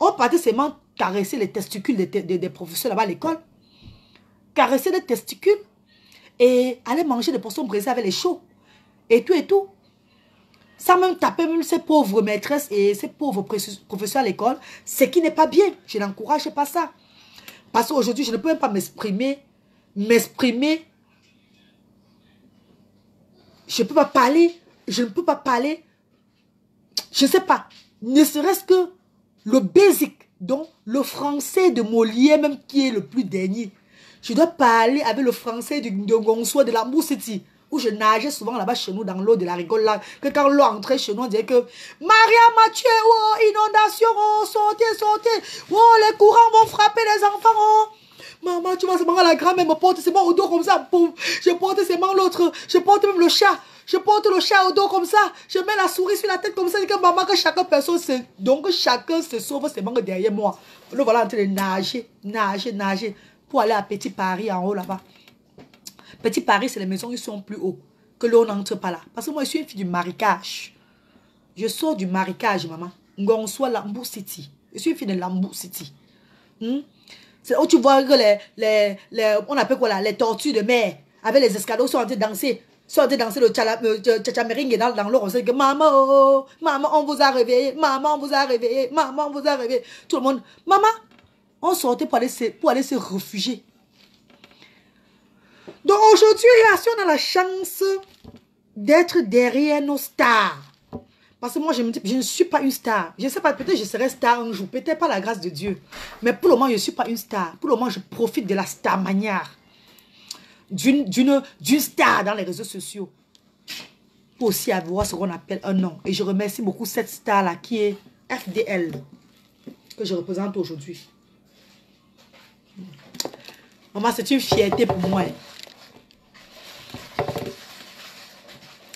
On partait seulement caresser les testicules des professeurs là-bas à l'école. Caresser les testicules. Et aller manger des poissons brisés avec les choux. Et tout et tout. Sans même taper même ces pauvres maîtresses et ces pauvres professeurs à l'école. Ce qui n'est pas bien. Je n'encourage pas ça. Parce qu'aujourd'hui, je ne peux même pas m'exprimer. Je ne peux pas parler. Je ne peux pas parler. Je ne sais pas. Ne serait-ce que le basic, donc le français de Molière, même qui est le plus dernier. Je dois parler avec le français de Gonsois de l'Ambour City, où je nageais souvent là-bas chez nous dans l'eau de la rigole là. Que quand l'eau entrait chez nous, on disait que Maria Mathieu, oh, inondation, oh, sortez. Oh, les courants vont frapper les enfants, oh. Maman, tu vois, c'est marrant, la grand-mère me porte c'est au dos comme ça. Boum. Je porte seulement l'autre. Je porte même le chat. Je porte le chat au dos comme ça. Je mets la souris sur la tête comme ça. Que maman, que chacun personne se... Donc chacun se sauve seulement derrière moi. Nous voilà en train de nager. Pour aller à Petit Paris en haut là-bas. Petit Paris, c'est les maisons qui sont plus hauts. Que l'on n'entre pas là. Parce que moi, je suis une fille du marécage. Je sors du marécage, maman. On soit l'Ambour City. Je suis une fille de l'Ambour City. C'est où tu vois que on appelle quoi là, les tortues de mer, avec les escadons sont en train de danser. Le tchatchamering dans l'eau. On sait que maman, oh, maman, on vous a réveillé. Maman, on vous a réveillé. Maman, on vous a réveillé. Tout le monde, maman, on sortait pour aller se réfugier. Donc aujourd'hui, là, si on a la chance d'être derrière nos stars. Parce que moi, je me dis, je ne suis pas une star. Je ne sais pas, peut-être je serai star un jour. Peut-être pas la grâce de Dieu. Mais pour le moment, je ne suis pas une star. Pour le moment, je profite de la star manière. D'une star dans les réseaux sociaux. Pour aussi avoir ce qu'on appelle un nom. Et je remercie beaucoup cette star-là qui est FDL. Que je représente aujourd'hui. Maman, c'est une fierté pour moi.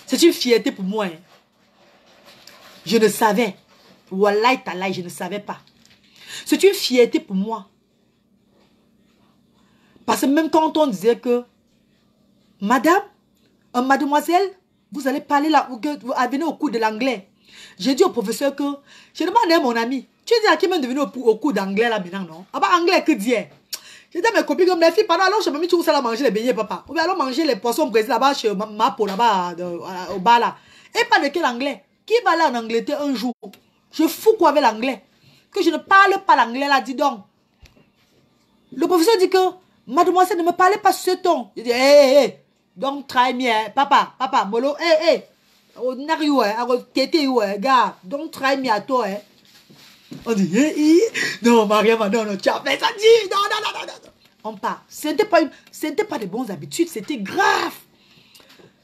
C'est une fierté pour moi. Je ne savais. Wallahi talaï, je ne savais pas. C'est une fierté pour moi. Parce que même quand on disait que madame, mademoiselle, vous allez parler là, vous venez au cours de l'anglais. J'ai dit au professeur que, j'ai demandé à mon ami, tu dis à qui même de venir au cours d'anglais là maintenant, non? Ah bah anglais que dire? J'ai dit à mes copines comme les filles, pendant alors je me mis tout ça à manger les beignets papa. Ou bien allons manger les poissons brisés là-bas chez Mapo là-bas au bar là. Et pas de quel anglais? Qui va là en Angleterre un jour? Je fous quoi avec l'anglais? Que je ne parle pas l'anglais là, dis donc. Le professeur dit que, mademoiselle, ne me parlez pas sur ce ton. Je dis, hé, don't try me, papa, molo, hé, gars, don't try me à toi, On dit, non, Mariam, non, tu as fait ça, dis, non. On part. Ce n'était pas de bonnes habitudes, c'était grave.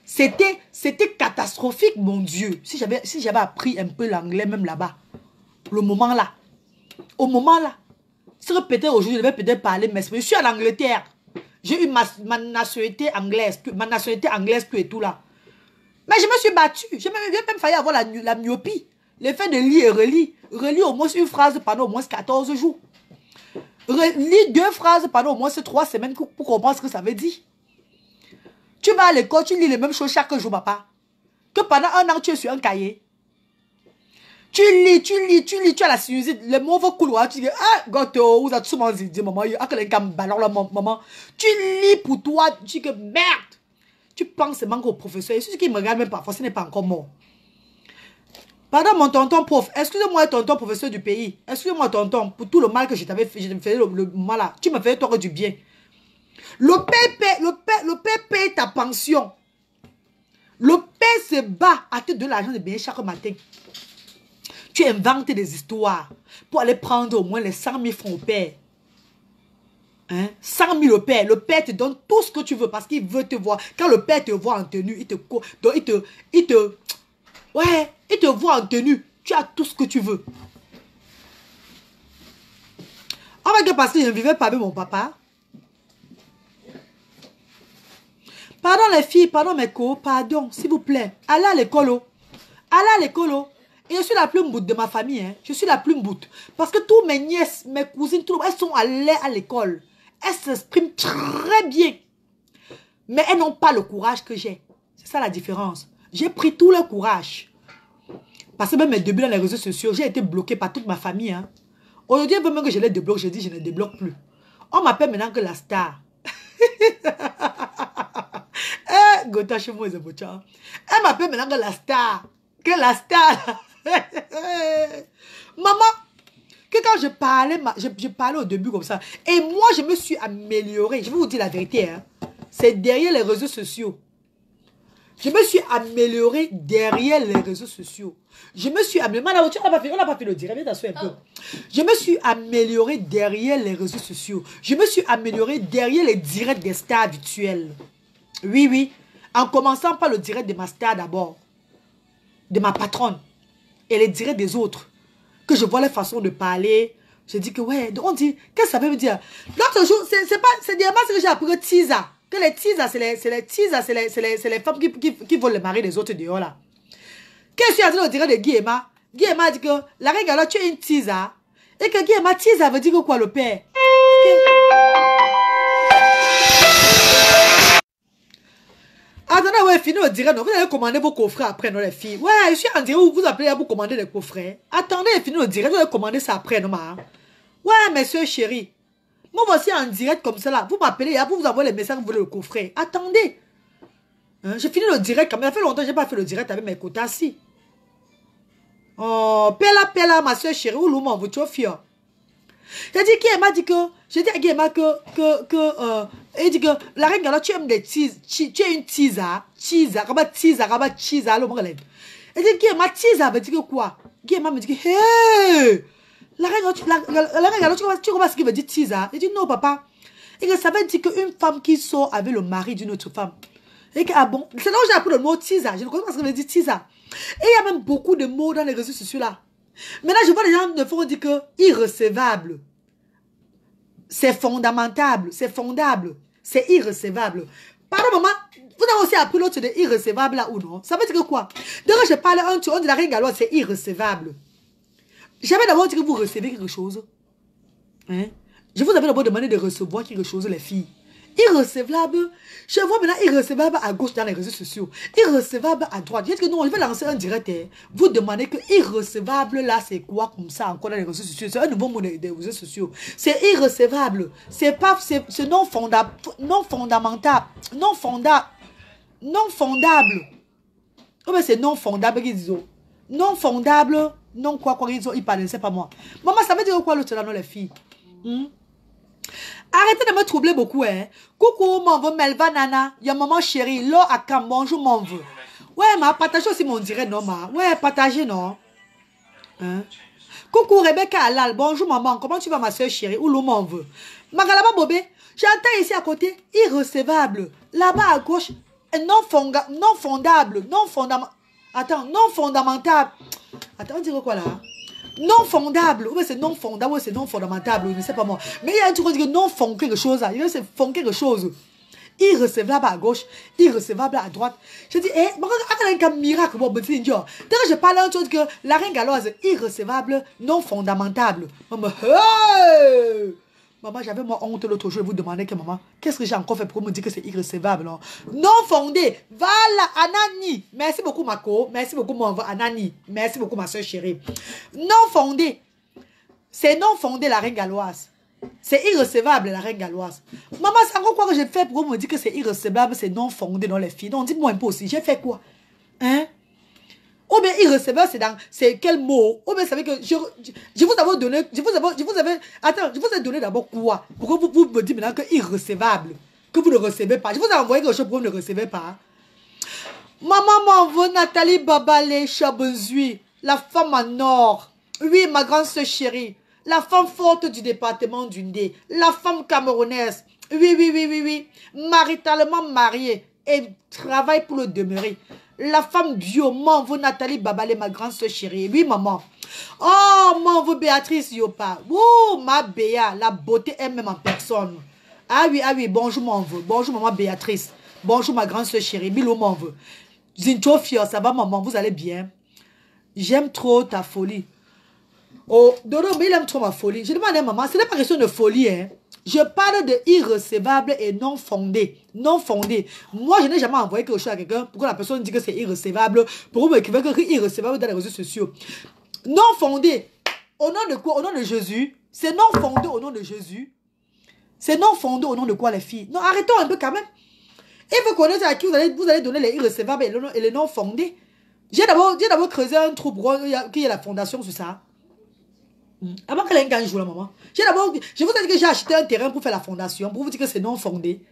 C'était catastrophique, mon Dieu. Si j'avais appris un peu l'anglais, même là-bas, au moment là, c'est que peut-être aujourd'hui, je devais peut-être parler, mais je suis en Angleterre. J'ai eu ma nationalité anglaise, tout et tout là. Mais je me suis battue. J'ai même failli avoir la myopie. Le fait de lire et relire au moins une phrase pendant au moins 14 jours. Lire 2 phrases pendant au moins 3 semaines pour comprendre ce que ça veut dire. Tu vas à l'école, tu lis les mêmes choses chaque jour, papa. Que pendant 1 an, tu es sur un cahier. Tu lis, tu as la sinusite, les mots vont couloir, tu dis, goto, vous avez tout le monde dit, maman, maman. Tu lis pour toi, tu dis que merde. Tu penses seulement au professeur, et ceux qui me regardent même parfois, ce n'est pas encore mort. Pardon, mon tonton prof, excusez-moi, tonton professeur du pays, excusez-moi, tonton, pour tout le mal que je t'avais fait, je me faisais le mal là, tu me faisais toi du bien. Le père paye ta pension. Le père se bat à te donner l'argent de bien chaque matin. Tu inventes des histoires pour aller prendre au moins les 100 000 francs au père. Hein? 100 000 au père. Le père te donne tout ce que tu veux parce qu'il veut te voir. Quand le père te voit en tenue, il te voit en tenue. Tu as tout ce que tu veux. On va dire parce que je ne vivais pas avec mon papa. Pardon les filles, pardon mes co, pardon, s'il vous plaît. Allez à l'école. Allez à l'école. Et je suis la plus mboute de ma famille. Hein. Je suis la plus mboute. Parce que toutes mes nièces, mes cousines, toutes, elles sont allées à l'école. Elles s'expriment très bien. Mais elles n'ont pas le courage que j'ai. C'est ça la différence. J'ai pris tout le courage. Parce que même mes débuts dans les réseaux sociaux, j'ai été bloqué par toute ma famille. Hein. Aujourd'hui, même que je les débloque, je dis je ne débloque plus. On m'appelle maintenant que la star. Gota chez moi, elle m'appelle maintenant que la star. Que la star. Maman, que quand je parlais, je parlais au début comme ça. Et moi, je me suis améliorée. Je vais vous dire la vérité. Hein. C'est derrière les réseaux sociaux. Je me suis améliorée derrière les réseaux sociaux. Je me suis améliorée. On n'a pas fait le direct. Viens t'asseoir un peu. Je me suis améliorée derrière les réseaux sociaux. Je me suis améliorée derrière les directs des stars virtuels. Oui, oui. En commençant par le direct de ma star d'abord. De ma patronne. Et les directs des autres. Que je vois les façons de parler. Je dis que ouais. On dit, qu'est-ce que ça veut me dire? L'autre jour, c'est directement ce que j'ai appris que teaser. Que les teasers, c'est les femmes qui volent les maris des autres dehors là. Qu'est-ce que tu as dit au direct de Guy Emma? Guy Emma dit que la reine alors tu es une teaser. Et que Guy Emma teaser veut dire que quoi le père? Attendez, ouais, fini au direct, non, vous allez commander vos coffrets après, non, les filles. Ouais, je suis en direct où vous appelez à vous commander les coffrets. Attendez, fini au direct, vous allez commander ça après, non, ma. Ouais, messieurs chéris. Moi, voici en direct comme ça, là. Vous m'appelez, vous envoyez les messages, vous voulez le coffret. Attendez. Hein, j'ai fini le direct, quand même. Ça fait longtemps que je n'ai pas fait le direct avec mes quotas, si. Oh, pela, ma soeur chérie, où l'homme vous chauffez. J'ai dit qu'il m'a dit que, j'ai dit à Guéma il dit que, la reine, alors tu aimes des teas, tu es une teaser, rabat, le monde lève. Et dit Guéma, teaser veut dire que quoi? Guéma me dit que, hey! La reine, tu comprends ce qu'il veut dire teaser? Il dit non, papa. Et que ça veut dire qu'une femme qui sort avec le mari d'une autre femme. Et que, ah bon, c'est là où j'ai appris le mot teaser. Je ne connais pas ce que veut dire teaser. Et il y a même beaucoup de mots dans les réseaux sociaux là. Maintenant, je vois les gens de fond dire que irrecevable. C'est fondamental. C'est fondable. C'est irrecevable. Pardon, maman, vous avez aussi appris l'autre de irrecevable là ou non? Ça veut dire que quoi? Donc, je parle un tour, on dit la reine galloise, c'est irrecevable. J'avais d'abord dit que vous recevez quelque chose. Hein? Je vous avais d'abord demandé de recevoir quelque chose, les filles. Irrecevable. Je vois maintenant irrecevable à gauche dans les réseaux sociaux. Irrecevable à droite. Je dis que non, je vais lancer un direct. Hein. Vous demandez que irrecevable là, c'est quoi comme ça encore dans les réseaux sociaux? C'est un nouveau mot des réseaux sociaux. C'est irrecevable. C'est pas, c'est non fondable. Non fondamental. Non fondable. Non fondable. Oh, mais c'est non fondable qu'ils disent. Non fondable. Non quoi ils parlent, c'est pas moi. Maman, ça veut dire quoi l'autre là, non les filles? Arrêtez de me troubler beaucoup, hein. Coucou, mon veut Melva Nana. Y'a maman chérie. Lo Akam, bonjour, mon veut. Ouais, ma, partagez aussi mon direct, non, ma. Ouais, partagez, non. Hein? Coucou, Rebecca Alal. Bonjour, maman. Comment tu vas, ma soeur chérie? Où l'eau m'en veut? Magalaba Bobé. J'entends ici à côté, irrecevable. Là-bas à gauche, non fondable. Non fondamental. Attends, non fondamental. Attends, on dirait quoi là? Non fondable, ou c'est non fondable, ou c'est non fondamentable, je ne sais pas moi. Mais il y a un truc qui dit que non fond quelque chose, c'est fond quelque chose. Irrecevable à gauche, irrecevable à droite. Je dis, eh, un miracle, bon, petit idiot. Dès que je parle d'un truc que la reine galloise, irrecevable, non fondamentable. Maman, hey! Maman, j'avais moi honte l'autre jour, je vous demandais que maman, qu'est-ce que j'ai encore fait pour me dire que c'est irrecevable, non? Non fondé. Voilà, Anani. Merci beaucoup, Mako. Merci beaucoup, mon Anani. Merci beaucoup, ma soeur chérie. Non fondé. C'est non fondé, la reine galloise. C'est irrecevable, la reine galloise. Maman, c'est encore quoi que j'ai fait pour me dire que c'est irrecevable, c'est non fondé dans les filles? Non, dites-moi un peu aussi. J'ai fait quoi? Hein? Ou bien irrecevable, c'est quel mot? Ou bien vous savez que je vous avais donné, attends, je vous ai donné d'abord quoi? Pourquoi vous me dites maintenant que irrecevable, que vous ne recevez pas? Je vous ai envoyé quelque chose pour que vous ne recevez pas. Maman m'en veut Nathalie Babale Chabenzui, la femme en or. Oui, ma grande soeur chérie. La femme forte du département du Ndé. La femme camerounaise. Oui, oui, oui, oui, oui. Maritalement mariée et travaille pour le demeurer. La femme bio, m'en veut Nathalie Babale, ma grande soeur chérie. Oui, maman. Oh, m'en veut Béatrice Yopa. Oh, ma Béa, la beauté elle-même en personne. Ah oui, bonjour, m'en veut. Bonjour, maman Béatrice. Bonjour, ma grande soeur chérie. Bilo, m'en veut. Zinchofia, ça va, maman, vous allez bien? J'aime trop ta folie. Oh, Dodo, mais il aime trop ma folie. Je demande à maman, ce n'est pas question de folie, hein. Je parle de irrecevable et non fondé. Non fondé. Moi, je n'ai jamais envoyé quelque chose à quelqu'un pour que la personne dise que c'est irrecevable. Pour me écrire que c'est irrecevable dans les réseaux sociaux. Non fondé. Au nom de quoi? Au nom de Jésus. C'est non fondé au nom de Jésus. C'est non fondé au nom de quoi, les filles? Non, arrêtons un peu quand même. Il faut connaître à qui vous allez donner les irrecevables et les non fondés. J'ai d'abord creusé un trou pour qu'il y ait la fondation sur ça. Avant qu'elle ait un jour, la maman. Je vous ai dit que j'ai acheté un terrain pour faire la fondation, pour vous dire que c'est non fondé.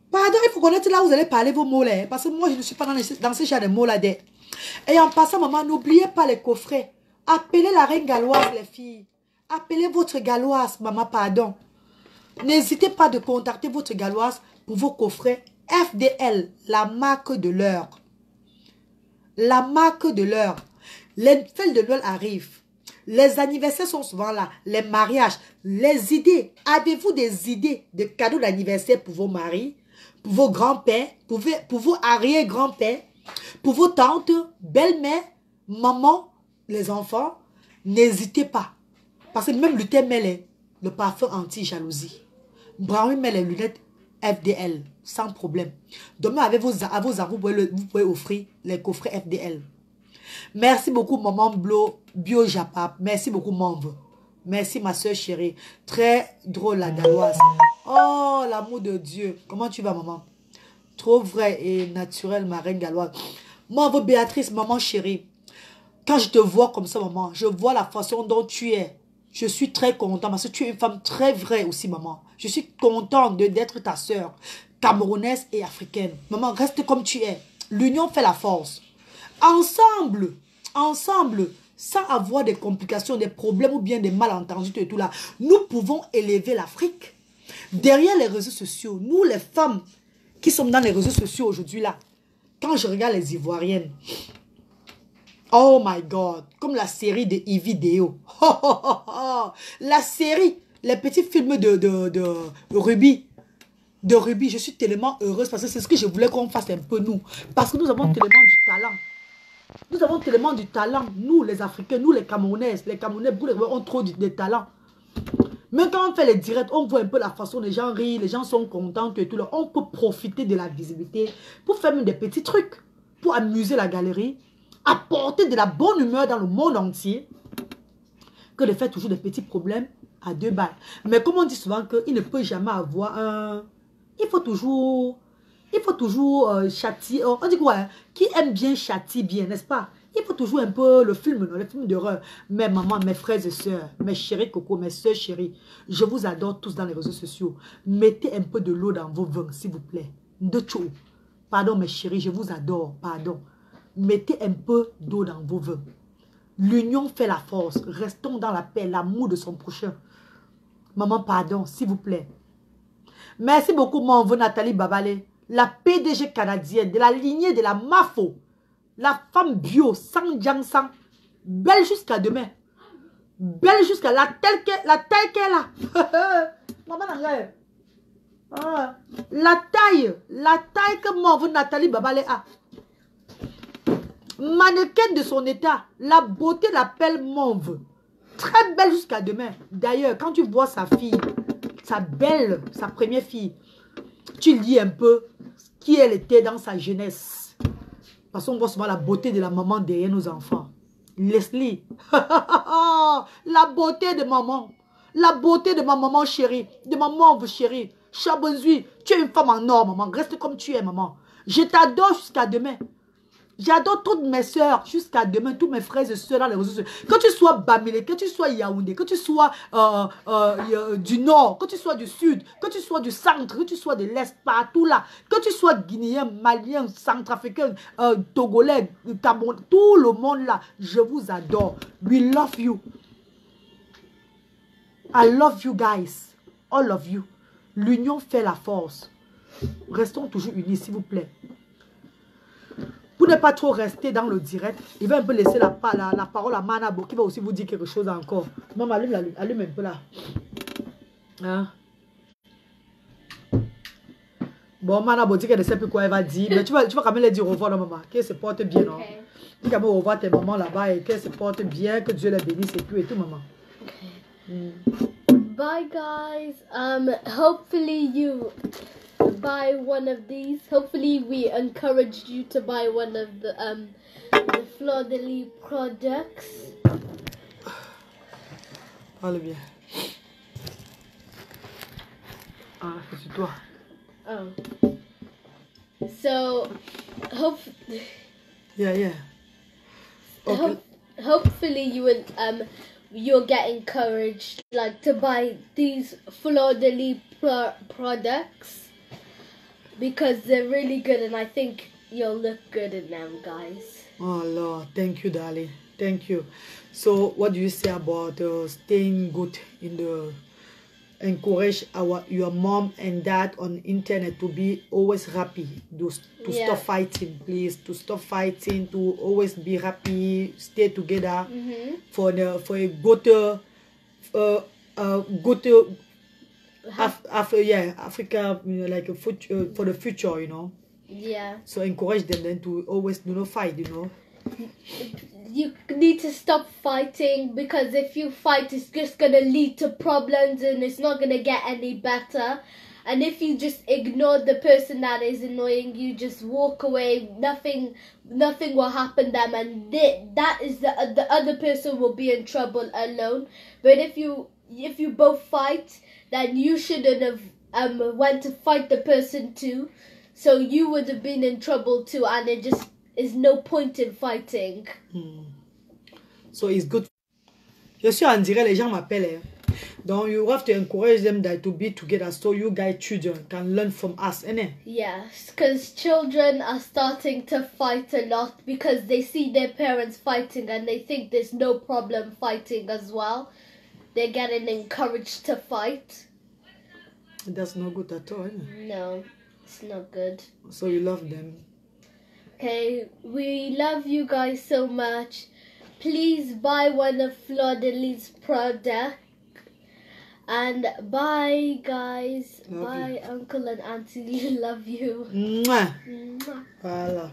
Pardon, il faut connaître là où vous allez parler vos mots là. Parce que moi, je ne suis pas dans ce genre de mots là. Et en passant, maman, n'oubliez pas les coffrets. Appelez la reine galloise, les filles. Appelez votre galloise, maman, pardon. N'hésitez pas de contacter votre galloise pour vos coffrets FDL, la marque de l'heure. La marque de l'heure. Les fêtes de Noël arrivent. Les anniversaires sont souvent là. Les mariages, les idées. Avez-vous des idées de cadeaux d'anniversaire pour vos maris, pour vos grands-pères, pour vos arrière-grands-pères, pour vos tantes, belles-mères, mamans, les enfants? N'hésitez pas. Parce que même Luther met le parfum anti-jalousie. Brownie met les lunettes FDL, sans problème. Demain, avec vos vous pouvez offrir les coffrets FDL. Merci beaucoup, maman Bio Japap. Merci beaucoup, Mamve. Merci, ma soeur chérie. Très drôle, la galloise. Oh, l'amour de Dieu. Comment tu vas, maman? Trop vrai et naturel, ma reine galloise. Mamve Béatrice, maman chérie. Quand je te vois comme ça, maman, je vois la façon dont tu es. Je suis très content parce que tu es une femme très vraie aussi, maman. Je suis contente d'être ta soeur, camerounaise et africaine. Maman, reste comme tu es. L'union fait la force. Ensemble, sans avoir des complications, des problèmes ou bien des malentendus et tout là, nous pouvons élever l'Afrique. Derrière les réseaux sociaux, nous les femmes qui sommes dans les réseaux sociaux aujourd'hui là, quand je regarde les Ivoiriennes, oh my God, comme la série de e-vidéo, la série, les petits films de Ruby, je suis tellement heureuse parce que c'est ce que je voulais qu'on fasse un peu nous, parce que nous avons tellement du talent. Nous avons tellement du talent, nous les Africains, nous les Camerounaises, les Camerounais ont trop de talent. Mais quand on fait les directs, on voit un peu la façon, les gens rient, les gens sont contents et tout. Là. On peut profiter de la visibilité pour faire même des petits trucs, pour amuser la galerie, apporter de la bonne humeur dans le monde entier, que de faire toujours des petits problèmes à 2 balles. Mais comme on dit souvent qu'il ne peut jamais avoir un... Il faut toujours châtier. On dit quoi? Hein? Qui aime bien châtie bien, n'est-ce pas? Il faut toujours un peu le film d'horreur. Mais maman, mes frères et sœurs, mes chéris coco, mes sœurs chéries, je vous adore tous dans les réseaux sociaux. Mettez un peu de l'eau dans vos vins, s'il vous plaît. Pardon, mes chéris, je vous adore. Pardon. Mettez un peu d'eau dans vos vins. L'union fait la force. Restons dans la paix, l'amour de son prochain. Maman, pardon, s'il vous plaît. Merci beaucoup, mon neveu Nathalie Babale. La PDG canadienne, de la lignée de la MAFO. La femme bio, sans Jiangsan. Belle jusqu'à demain. Belle jusqu'à la taille qu'elle a. Maman, la taille que mon neveu Nathalie Babale a. Mannequin de son état. La beauté l'appelle mauve. Très belle jusqu'à demain. D'ailleurs, quand tu vois sa fille, sa première fille, tu lis un peu qui elle était dans sa jeunesse. Parce qu'on voit souvent la beauté de la maman derrière nos enfants. Leslie. La beauté de maman. La beauté de ma maman chérie. De ma maman chérie. Chabenzui, tu es une femme en or, maman. Reste comme tu es, maman. Je t'adore jusqu'à demain. J'adore toutes mes soeurs jusqu'à demain, tous mes frères et soeurs dans les réseaux sociaux. Que tu sois Bamilé, que tu sois Yaoundé, que tu sois du nord, que tu sois du sud, que tu sois du centre, que tu sois de l'est, partout là. Que tu sois guinéen, malien, centrafricain, togolais, Cameroun, tout le monde là. Je vous adore. We love you. I love you guys. All of you. L'union fait la force. Restons toujours unis, s'il vous plaît. Pour ne pas trop rester dans le direct, il va un peu laisser la parole à Manabo qui va aussi vous dire quelque chose encore. Maman, allume un peu là. Hein? Bon, Manabo dit qu'elle ne sait plus quoi elle va dire. Mais tu vas quand même leur dire au revoir, non, maman. Qu'elle se porte bien, non? Okay. Dis quand même au revoir tes mamans là-bas et qu'elle se porte bien, que Dieu les bénisse et tout, maman. Bye guys. Hopefully you buy one of these. Hopefully we encouraged you to buy one of the Fleur de Lis products. Parle bien. Ah, c'est toi. Oh. So Yeah. Okay. Hopefully you will you'll get encouraged like to buy these Fleur de Lis products because they're really good and I think you'll look good in them, guys. Oh Lord, thank you, darling. Thank you. So, what do you say about staying good in the encourage your mom and dad on internet to be always happy, to stop fighting, please, to stop fighting, to always be happy, stay together for a good Africa, you know, like a for the future, you know. Yeah. So encourage them then to always do not fight, you know. You need to stop fighting because if you fight, it's just gonna lead to problems and it's not gonna get any better. And if you just ignore the person that is annoying you, just walk away. Nothing will happen them, and that is the other person will be in trouble alone. But if you both fight, then you shouldn't have went to fight the person too. So you would have been in trouble too, and it just is no point in fighting. So it's good. Je suis en direct, les gens m'appellent. Donc you have to encourage them that to be together so you guys children can learn from us, innit? Yes, because children are starting to fight a lot because they see their parents fighting and they think there's no problem fighting as well. They're getting encouraged to fight. That's not good at all, innit? No, it's not good. So you love them. Okay, we love you guys so much. Please buy one of Fleur de Lis products. And bye, guys. Bye, Uncle and Auntie. Love you. Mouah. Mwah. Voilà.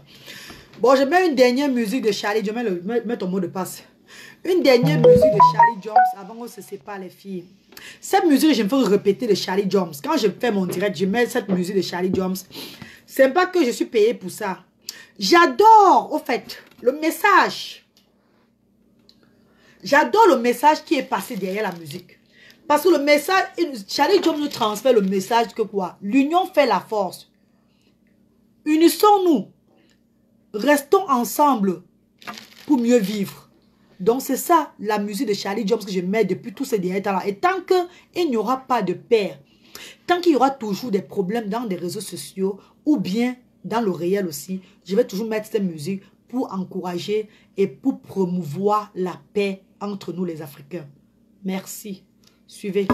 Bon, je mets une dernière musique de Charlie. Je mets ton mot de passe. Une dernière musique de Charlie Jones avant qu'on se sépare, les filles. Cette musique, je me fais répéter de Charlie Jones. Quand je fais mon direct, je mets cette musique de Charlie Jones. C'est pas que je suis payée pour ça. J'adore, au fait, le message. J'adore le message qui est passé derrière la musique. Parce que le message, Charlie Jones nous transfère le message que quoi? L'union fait la force. Unissons-nous. Restons ensemble pour mieux vivre. Donc c'est ça la musique de Charlie Jones que je mets depuis tous ces derniers temps-là. Et tant qu'il n'y aura pas de paix, tant qu'il y aura toujours des problèmes dans les réseaux sociaux ou bien dans le réel aussi, je vais toujours mettre cette musique pour encourager et pour promouvoir la paix entre nous les Africains. Merci. Suivez.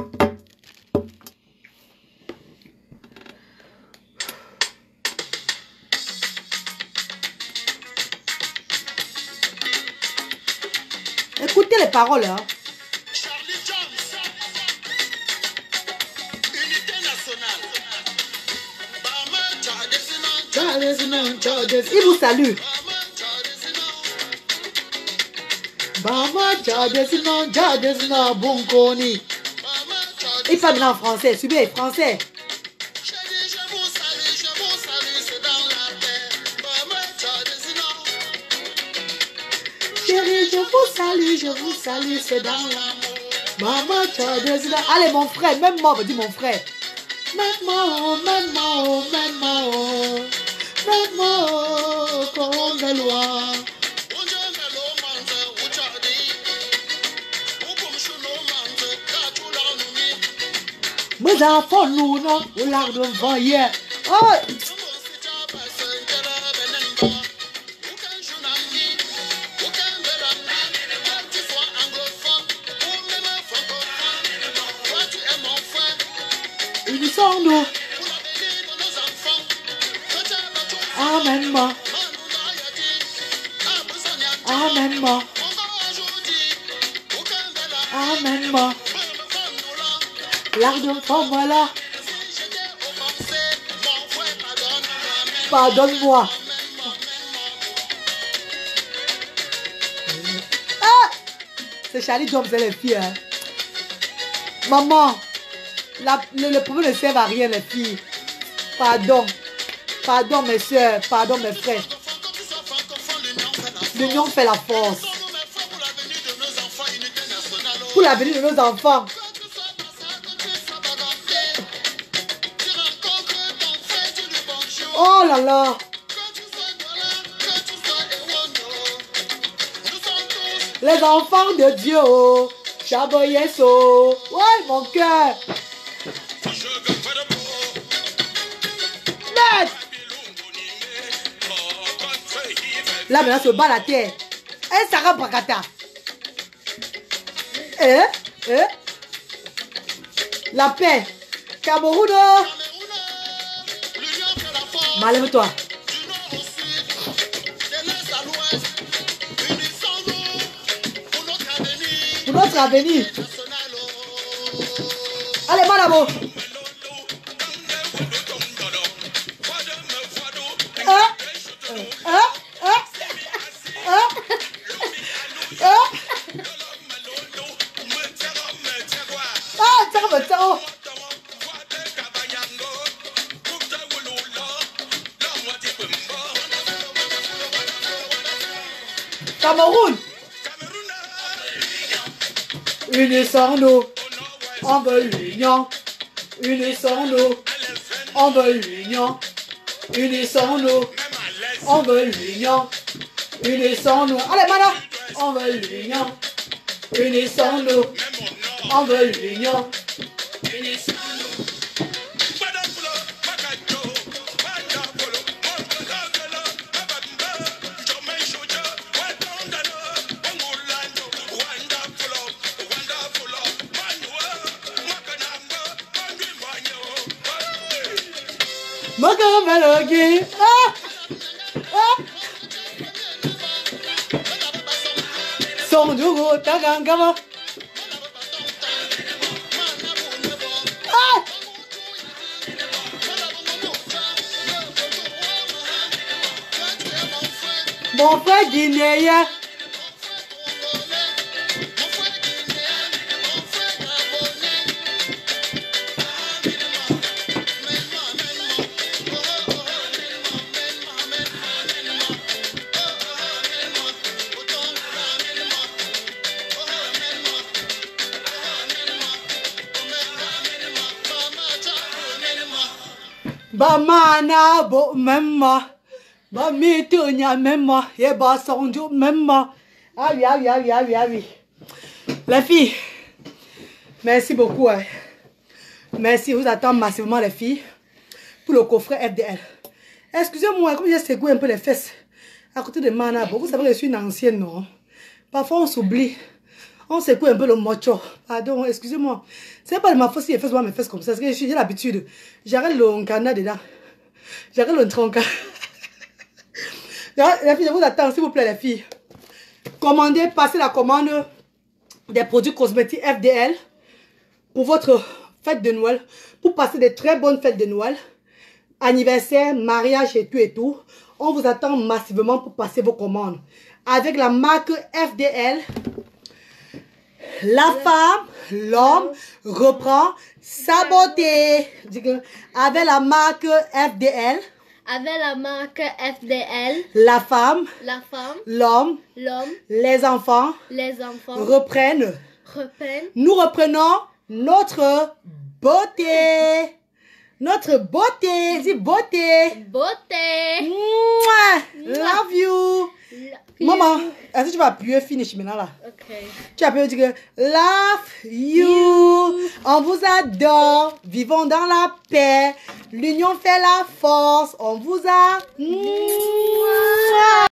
Écoutez les paroles, hein. Charlie Jones, unité nationale. Il vous salue. Il parle en français. Suivez, français. Chérie, je vous salue, c'est dans l'amour. Maman, allez, mon frère, même moi, me dit mon frère. Même moi, Même comme des lois. Mes enfants, nous, non, on l'a devant hier. Oh! Unissons-nous. Amen, ma. Amen, ma. Amen, ma. L'argent pour moi là. Pardonne-moi. Ah! C'est Charlie Jones et les filles. Hein. Maman, le problème ne sert à rien, les filles. Pardon. Pardon, mes soeurs. Pardon, mes frères. L'union fait la force. Pour l'avenir de nos enfants. Oh là là. Les enfants de Dieu. Oh. Chaboyeso. Ouais, mon cœur. Là, maintenant, se bat la terre. Et Sarah Brakata. La paix. Cameroun. Lève-toi. Pour notre avenir. Allez, madame. Cameroun. Unissons-nous. On veut l'union. Unissons-nous. On veut l'union. Unissons-nous. On veut l'union. Unissons-nous. Allez, madame. On veut l'union. Unissons-nous. On veut l'union. Son Jugo Tagangama. Mon frère guinéen. Bamana bo memma. Bamitunya memma. Yeba sonju memma. Ah oui, ah oui, ah oui, ah oui, ah oui. Les filles, merci beaucoup. Hein. Merci, vous attendez massivement les filles pour le coffret FDL. Excusez-moi, comme j'ai secoué un peu les fesses à côté de Manabo. Vous savez que je suis une ancienne, non? Parfois on s'oublie. On secoue un peu le mocho. Pardon, excusez-moi. C'est pas de ma faute si les fesses voient mes fesses comme ça. Parce que j'ai l'habitude. J'arrête le canard dedans. J'arrête le tronc. Les filles, je vous attends, s'il vous plaît, les filles. Commandez, passez la commande des produits cosmétiques FDL pour votre fête de Noël. Pour passer des très bonnes fêtes de Noël. Anniversaire, mariage et tout et tout. On vous attend massivement pour passer vos commandes. Avec la marque FDL, la femme, l'homme reprend sa beauté. Avec la marque FDL. Avec la marque FDL. La femme, l'homme, les enfants reprennent. Nous reprenons notre beauté. Notre beauté. Dis beauté. Beauté. Mouah. Love you. Maman, est-ce que tu vas appuyer finish maintenant là? Ok. Tu appuies dire love you. On vous adore. Vivons dans la paix. L'union fait la force. On vous a.